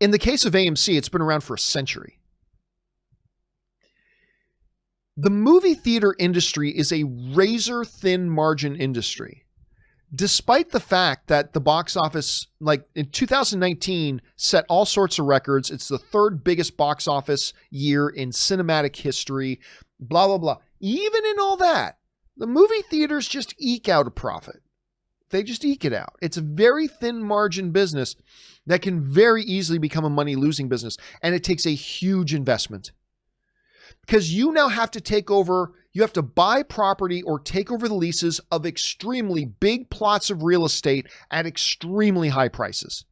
In the case of AMC, it's been around for a century. The movie theater industry is a razor-thin margin industry. Despite the fact that the box office, like in 2019, set all sorts of records. It's the third biggest box office year in cinematic history, blah, blah, blah. Even in all that, the movie theaters just eke out a profit. They just eke it out. It's a very thin margin business that can very easily become a money-losing business. And it takes a huge investment. Because you now have to you have to buy property or take over the leases of extremely big plots of real estate at extremely high prices.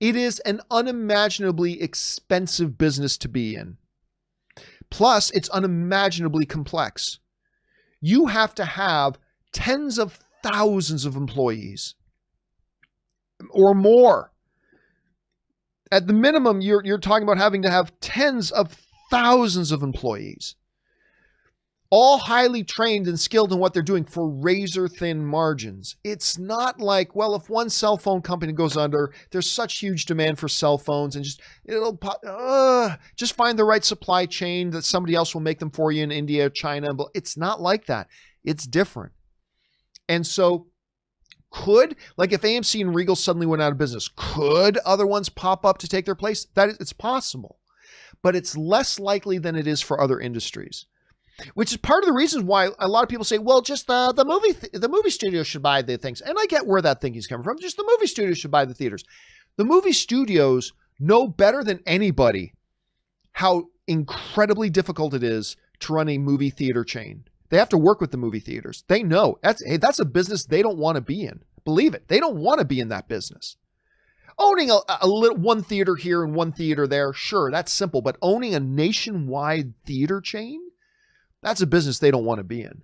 It is an unimaginably expensive business to be in. Plus, it's unimaginably complex. You have to have tens of thousands of employees or more. At the minimum, you're talking about having to have tens of thousands of employees, all highly trained and skilled in what they're doing for razor thin margins. It's not like, well, if one cell phone company goes under, there's such huge demand for cell phones and just find the right supply chain that somebody else will make them for you in India, China. It's not like that. It's different. And so if AMC and Regal suddenly went out of business, could other ones pop up to take their place? It's possible, but it's less likely than it is for other industries, which is part of the reasons why a lot of people say, well, just the movie studio should buy the things. And I get where that thinking's coming from. Just the movie studio should buy the theaters. The movie studios know better than anybody how incredibly difficult it is to run a movie theater chain. They have to work with the movie theaters. They know that's a business they don't want to be in. Believe it. They don't want to be in that business. Owning a little one theater here and one theater there, sure, that's simple. But owning a nationwide theater chain, that's a business they don't want to be in.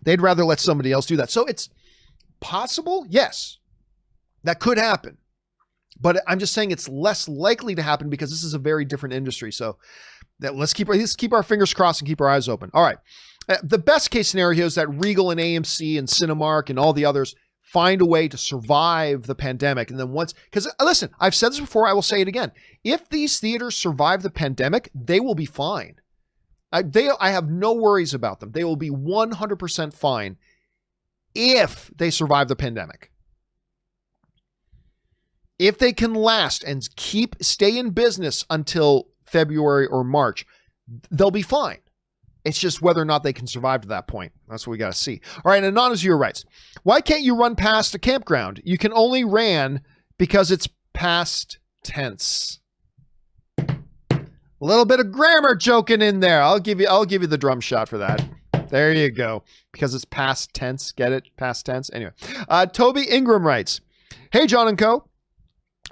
They'd rather let somebody else do that. So it's possible, yes, that could happen. But I'm just saying it's less likely to happen because this is a very different industry. So let's keep our fingers crossed and keep our eyes open. All right. The best case scenario is that Regal and AMC and Cinemark and all the others find a way to survive the pandemic. And then because listen, I've said this before, I will say it again. If these theaters survive the pandemic, they will be fine. I have no worries about them. They will be 100% fine if they survive the pandemic. If they can last and stay in business until February or March, they'll be fine. It's just whether or not they can survive to that point. That's what we got to see. All right, Anonymous Viewer writes, why can't you run past a campground? You can only ran because it's past tense. A little bit of grammar joking in there. I'll give you the drum shot for that. There you go. Because it's past tense. Get it? Past tense. Anyway, Toby Ingram writes, hey, John and Co.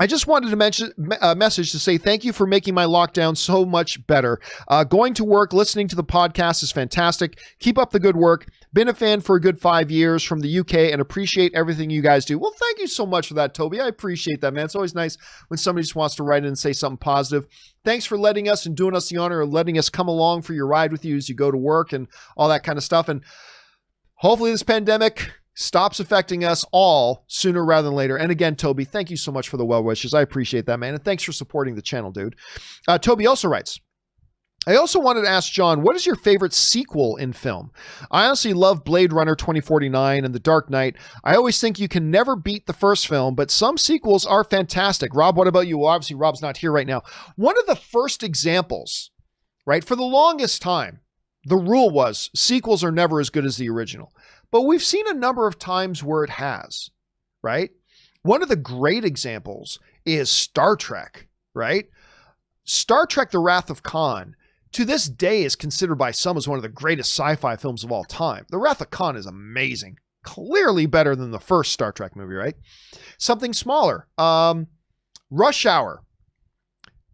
I just wanted to mention a message to say thank you for making my lockdown so much better. Going to work, listening to the podcast is fantastic. Keep up the good work. Been a fan for a good 5 years from the UK and appreciate everything you guys do. Well, thank you so much for that, Toby. I appreciate that, man. It's always nice when somebody just wants to write in and say something positive. Thanks for letting us and doing us the honor of letting us come along for your ride with you as you go to work and all that kind of stuff. And hopefully this pandemic stops affecting us all sooner rather than later. And again, Toby, thank you so much for the well wishes. I appreciate that, man. And thanks for supporting the channel, dude. Toby also writes, I also wanted to ask John, what is your favorite sequel in film? I honestly love Blade Runner 2049 and The Dark Knight. I always think you can never beat the first film, but some sequels are fantastic. Rob, what about you? Well, obviously, Rob's not here right now. One of the first examples, right, for the longest time, the rule was sequels are never as good as the original. But we've seen a number of times where it has, right? One of the great examples is Star Trek, right? Star Trek: The Wrath of Khan, to this day, is considered by some as one of the greatest sci-fi films of all time. The Wrath of Khan is amazing. Clearly better than the first Star Trek movie, right? Something smaller. Rush Hour.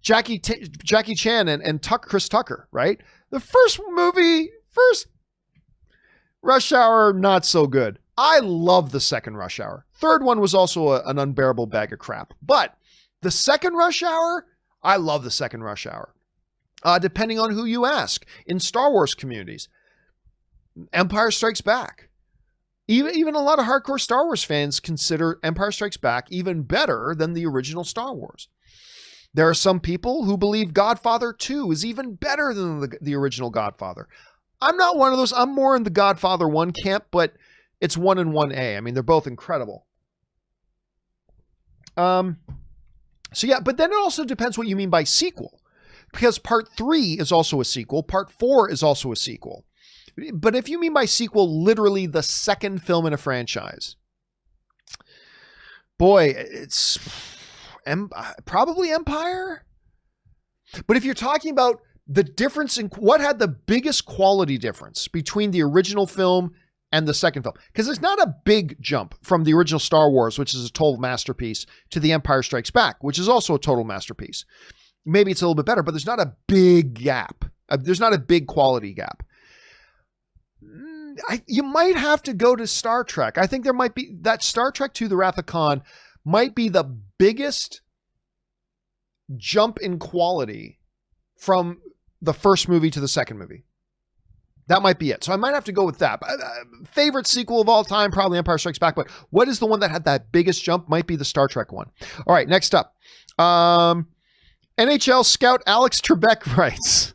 Jackie Chan and Chris Tucker, right? The first Rush Hour, not so good. I love the second Rush Hour. Third one was also an unbearable bag of crap. But the second Rush Hour, I love the second Rush Hour. Depending on who you ask. In Star Wars communities, Empire Strikes Back. Even a lot of hardcore Star Wars fans consider Empire Strikes Back even better than the original Star Wars. There are some people who believe Godfather 2 is even better than the original Godfather. I'm not one of those. I'm more in the Godfather 1 camp, but it's 1 and 1A. I mean, they're both incredible. So yeah, but then it also depends what you mean by sequel, because part 3 is also a sequel. Part 4 is also a sequel. But if you mean by sequel, literally the second film in a franchise, boy, it's probably Empire. But if you're talking about the difference in what had the biggest quality difference between the original film and the second film, because it's not a big jump from the original Star Wars, which is a total masterpiece, to The Empire Strikes Back, which is also a total masterpiece. Maybe it's a little bit better, but there's not a big gap. There's not a big quality gap. You might have to go to Star Trek. I think there might be that Star Trek II, The Wrath of Khan, might be the biggest jump in quality from the first movie to the second movie. That might be it. So I might have to go with that. Favorite sequel of all time, probably Empire Strikes Back. But what is the one that had that biggest jump? Might be the Star Trek one. All right, next up. NHL scout Alex Trebek writes,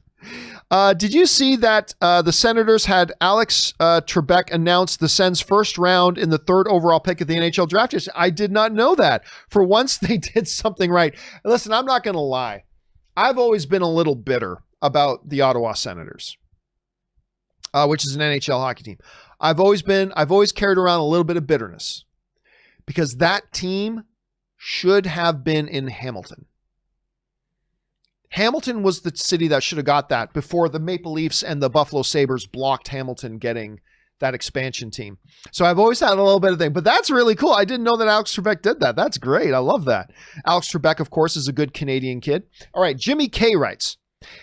did you see that the Senators had Alex Trebek announce the Sens' first round in the 3rd overall pick of the NHL draft? I did not know that. For once, they did something right. Listen, I'm not going to lie. I've always been a little bitter about the Ottawa Senators, which is an NHL hockey team. I've always carried around a little bit of bitterness because that team should have been in Hamilton. Hamilton was the city that should have got that before the Maple Leafs and the Buffalo Sabres blocked Hamilton getting that expansion team. So I've always had a little bit of thing, but that's really cool. I didn't know that Alex Trebek did that. That's great. I love that. Alex Trebek, of course, is a good Canadian kid. All right. Jimmy K writes,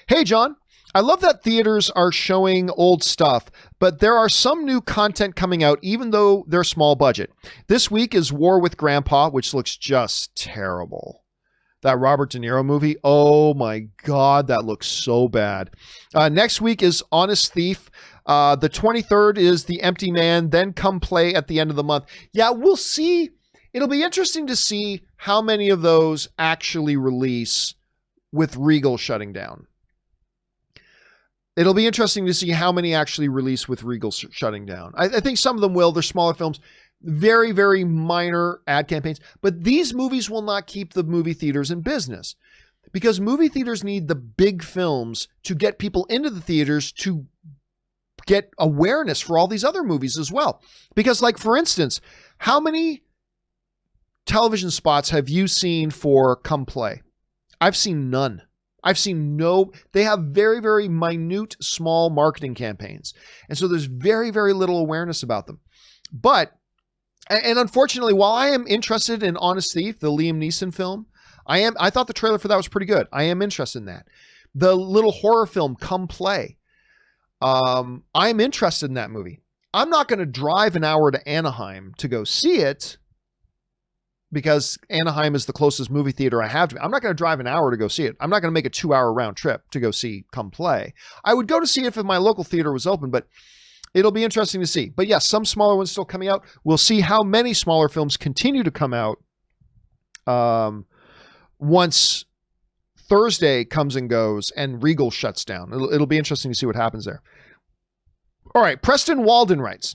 "Hey, John, I love that theaters are showing old stuff, but there are some new content coming out, even though they're small budget. This week is War with Grandpa, which looks just terrible. That Robert De Niro movie, oh my God, that looks so bad. Next week is Honest Thief. The 23rd is The Empty Man, then Come Play at the end of the month." Yeah, we'll see. It'll be interesting to see how many of those actually release with Regal shutting down. It'll be interesting to see how many actually release with Regal shutting down. I think some of them will. They're smaller films, very, very minor ad campaigns. But these movies will not keep the movie theaters in business because movie theaters need the big films to get people into the theaters to get awareness for all these other movies as well. Because, like, for instance, how many television spots have you seen for Come Play? I've seen none. I've seen no, they have very, very minute, small marketing campaigns. And so there's very, very little awareness about them. But, and unfortunately, while I am interested in Honest Thief, the Liam Neeson film, I thought the trailer for that was pretty good. I am interested in that. The little horror film, Come Play, I'm interested in that movie. I'm not going to drive an hour to Anaheim to go see it because Anaheim is the closest movie theater I have to me. I'm not going to drive an hour to go see it. I'm not going to make a 2-hour round trip to go see Come Play. I would go to see it if my local theater was open, but it'll be interesting to see. But yes, some smaller ones still coming out. We'll see how many smaller films continue to come out once Thursday comes and goes and Regal shuts down. It'll be interesting to see what happens there. All right, Preston Walden writes,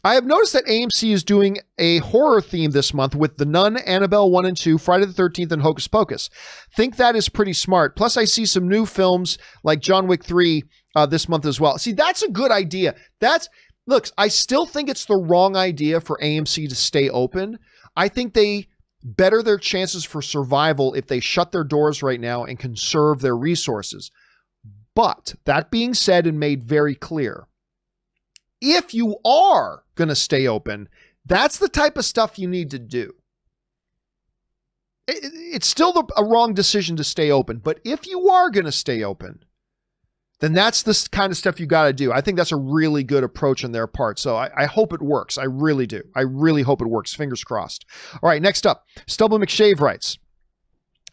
"I have noticed that AMC is doing a horror theme this month with The Nun, Annabelle 1 and 2, Friday the 13th, and Hocus Pocus. Think that is pretty smart. Plus, I see some new films like John Wick 3 this month as well." See, that's a good idea. Look, I still think it's the wrong idea for AMC to stay open. I think they better their chances for survival if they shut their doors right now and conserve their resources. But that being said and made very clear, if you are going to stay open, that's the type of stuff you need to do. It's still a wrong decision to stay open, but if you are going to stay open, then that's the kind of stuff you got to do. I think that's a really good approach on their part. So I hope it works. I really do. I really hope it works. Fingers crossed. All right, next up, Stubble McShave writes,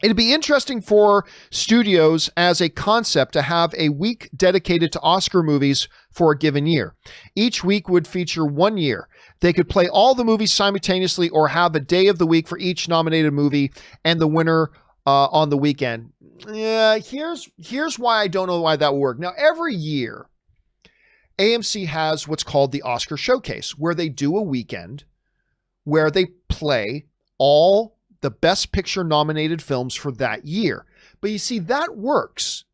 "It'd be interesting for studios as a concept to have a week dedicated to Oscar movies for a given year. Each week would feature one year. They could play all the movies simultaneously or have a day of the week for each nominated movie and the winner on the weekend." Yeah, here's why I don't know why that will work. Now, every year, AMC has what's called the Oscar Showcase, where they do a weekend where they play all the Best Picture nominated films for that year. But you see, that works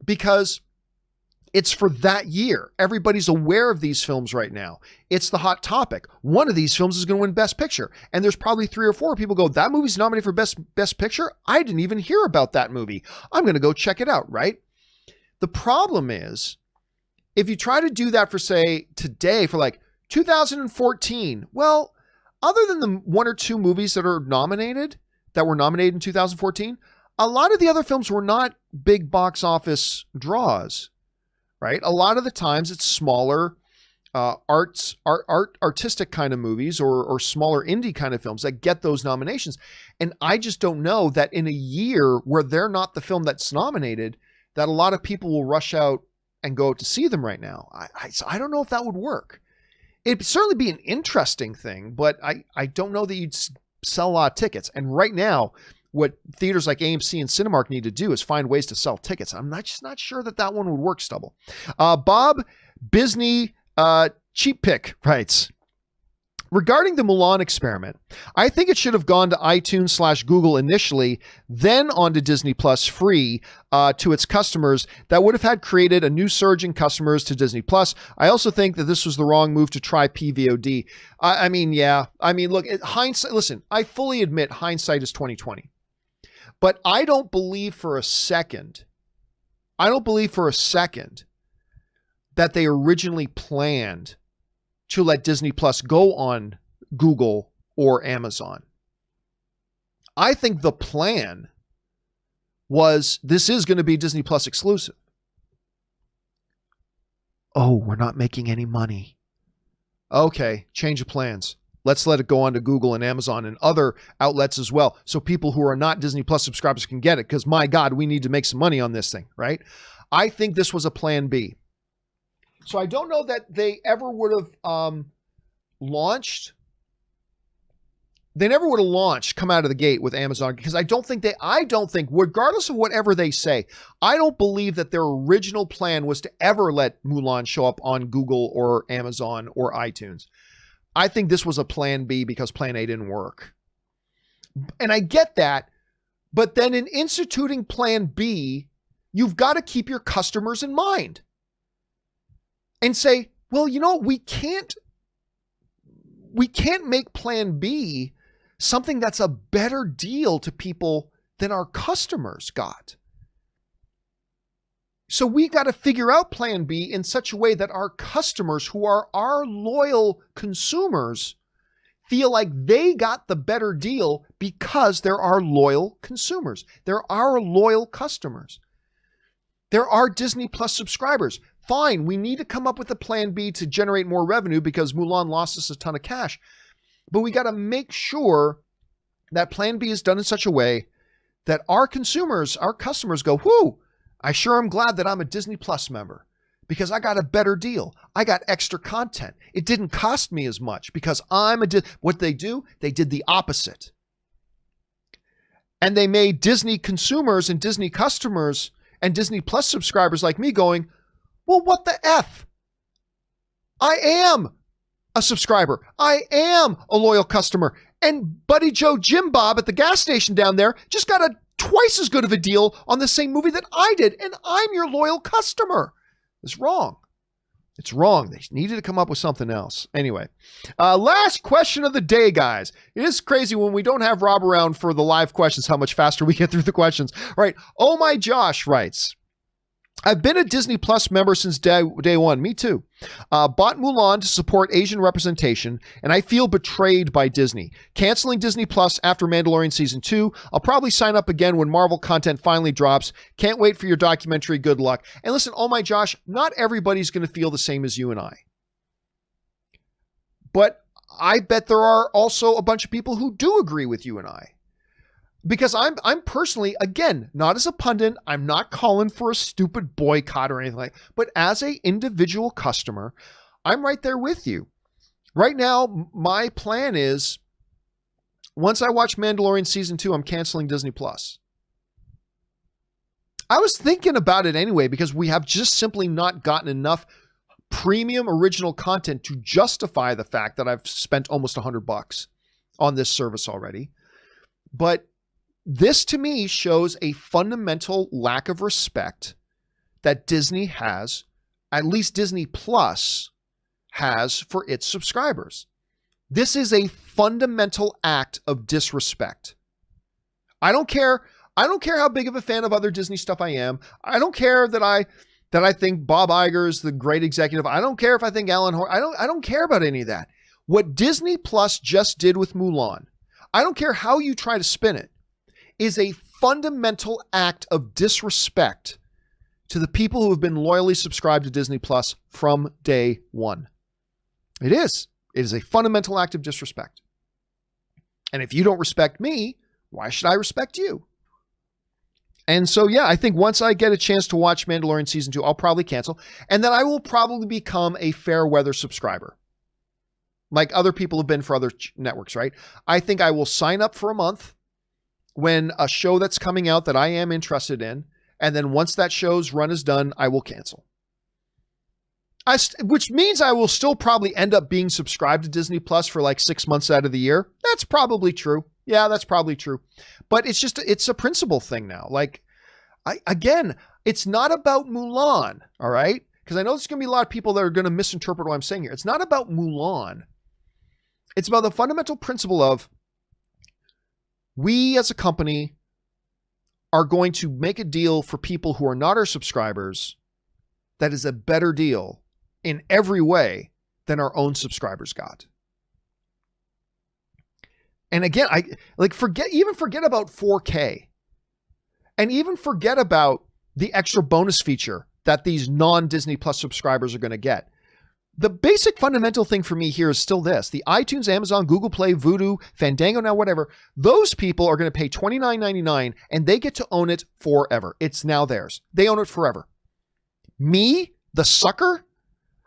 because it's for that year. Everybody's aware of these films right now. It's the hot topic. One of these films is going to win Best Picture. And there's probably 3 or 4 people go, "That movie's nominated for Best Picture? I didn't even hear about that movie. I'm going to go check it out," right? The problem is, if you try to do that for, say, today, for like 2014, well, other than the 1 or 2 movies that were nominated in 2014, a lot of the other films were not big box office draws, right? A lot of the times it's smaller artistic kind of movies or smaller indie kind of films that get those nominations. And I just don't know that in a year where they're not the film that's nominated, that a lot of people will rush out and go to see them right now. I don't know if that would work. It'd certainly be an interesting thing, but I don't know that you'd sell a lot of tickets. And right now, what theaters like AMC and Cinemark need to do is find ways to sell tickets. I'm just not sure that one would work, Stubble. Bob Bisney Cheap Pick writes, Regarding the Mulan experiment, I think it should have gone to iTunes/Google initially, then onto Disney Plus free to its customers. That would have had created a new surge in customers to Disney Plus. I also think that this was the wrong move to try PVOD. I mean, look, hindsight. Listen, I fully admit hindsight is 2020, but I don't believe for a second that they originally planned to let Disney Plus go on Google or Amazon. I think the plan was this is going to be Disney Plus exclusive. Oh, we're not making any money. Okay, change of plans. Let's let it go on to Google and Amazon and other outlets as well, so people who are not Disney Plus subscribers can get it, because my God, we need to make some money on this thing, right? I think this was a plan B. So I don't know that they ever would have launched. They never would have launched, come out of the gate with Amazon, because I don't think, regardless of whatever they say, I don't believe that their original plan was to ever let Mulan show up on Google or Amazon or iTunes. I think this was a plan B because plan A didn't work. And I get that, but then in instituting plan B, you've got to keep your customers in mind. And say, well, you know, we can't make plan B something that's a better deal to people than our customers got. So we got to figure out plan B in such a way that our customers, who are our loyal consumers, feel like they got the better deal because they're our loyal consumers. They're our loyal customers. They're our Disney Plus subscribers. Fine, we need to come up with a plan B to generate more revenue because Mulan lost us a ton of cash. But we got to make sure that plan B is done in such a way that our consumers, our customers go, whoo, I sure am glad that I'm a Disney Plus member because I got a better deal. I got extra content. It didn't cost me as much because what they do, they did the opposite. And they made Disney consumers and Disney customers and Disney Plus subscribers like me going, well, what the F? I am a subscriber. I am a loyal customer. And Buddy Joe Jim Bob at the gas station down there just got a twice as good of a deal on the same movie that I did. And I'm your loyal customer. It's wrong. It's wrong. They needed to come up with something else. Anyway, last question of the day, guys. It is crazy when we don't have Rob around for the live questions, how much faster we get through the questions. All right. Oh, my Josh writes, I've been a Disney Plus member since day one. Me too. Bought Mulan to support Asian representation, and I feel betrayed by Disney. Canceling Disney Plus after Mandalorian Season 2. I'll probably sign up again when Marvel content finally drops. Can't wait for your documentary. Good luck. And listen, oh my Josh, not everybody's going to feel the same as you and I. But I bet there are also a bunch of people who do agree with you and I. Because I'm personally, again, not as a pundit, I'm not calling for a stupid boycott or anything like that, but as an individual customer, I'm right there with you. Right now, my plan is, once I watch Mandalorian Season 2, I'm canceling Disney Plus. I was thinking about it anyway, because we have just simply not gotten enough premium original content to justify the fact that I've spent almost $100 on this service already. But this to me shows a fundamental lack of respect that Disney has, at least Disney Plus has, for its subscribers. This is a fundamental act of disrespect. I don't care how big of a fan of other Disney stuff I am. I don't care that I think Bob Iger is the great executive. I don't care if I think Alan Horn. I don't care about any of that. What Disney Plus just did with Mulan, I don't care how you try to spin it, is a fundamental act of disrespect to the people who have been loyally subscribed to Disney Plus from day one. It is. It is a fundamental act of disrespect. And if you don't respect me, why should I respect you? And so, yeah, I think once I get a chance to watch Mandalorian Season 2, I'll probably cancel. And then I will probably become a fair weather subscriber, like other people have been for other networks, right? I think I will sign up for a month when a show that's coming out that I am interested in, and then once that show's run is done, I will cancel. which means I will still probably end up being subscribed to Disney Plus for like 6 months out of the year. That's probably true. Yeah, that's probably true. But it's a principle thing now. Like, it's not about Mulan, all right? Because I know there's going to be a lot of people that are going to misinterpret what I'm saying here. It's not about Mulan. It's about the fundamental principle of we as a company are going to make a deal for people who are not our subscribers that is a better deal in every way than our own subscribers got. And again, forget about 4K, and even forget about the extra bonus feature that these non-Disney Plus subscribers are going to get. The basic fundamental thing for me here is still this. The iTunes, Amazon, Google Play, Vudu, Fandango, now whatever, those people are going to pay $29.99 and they get to own it forever. It's now theirs. They own it forever. Me, the sucker,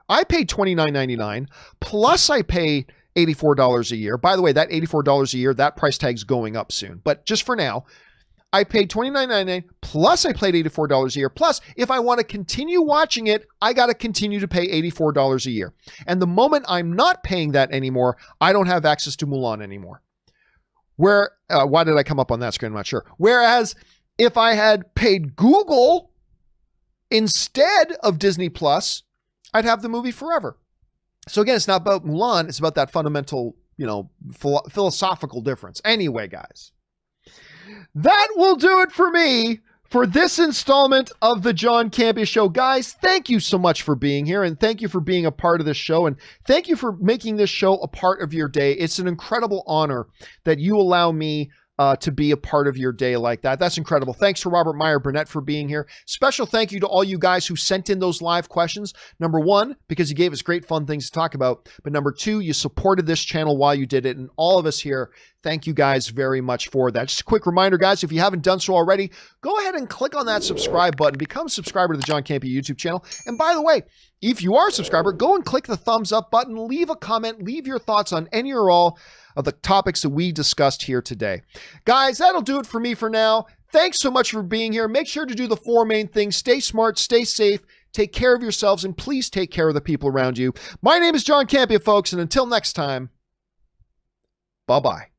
I paid $29.99 plus I pay $84 a year. By the way, that $84 a year, that price tag's going up soon. But just for now, I paid $29.99 plus I paid $84 a year. Plus, if I want to continue watching it, I got to continue to pay $84 a year. And the moment I'm not paying that anymore, I don't have access to Mulan anymore. Why did I come up on that screen? I'm not sure. Whereas if I had paid Google instead of Disney Plus, I'd have the movie forever. So again, it's not about Mulan. It's about that fundamental, philosophical difference. Anyway, guys, that will do it for me for this installment of the John Campea Show. Guys, thank you so much for being here, and thank you for being a part of this show, and thank you for making this show a part of your day. It's an incredible honor that you allow me to be a part of your day like that. That's incredible. Thanks to Robert Meyer Burnett for being here. Special thank you to all you guys who sent in those live questions. Number one, because you gave us great fun things to talk about. But number two, you supported this channel while you did it. And all of us here, thank you guys very much for that. Just a quick reminder, guys, if you haven't done so already, go ahead and click on that subscribe button. Become a subscriber to the John Campea YouTube channel. And by the way, if you are a subscriber, go and click the thumbs up button. Leave a comment. Leave your thoughts on any or all of the topics that we discussed here today. Guys, that'll do it for me for now. Thanks so much for being here. Make sure to do the four main things. Stay smart, stay safe, take care of yourselves, and please take care of the people around you. My name is John Campea, folks, and until next time, bye-bye.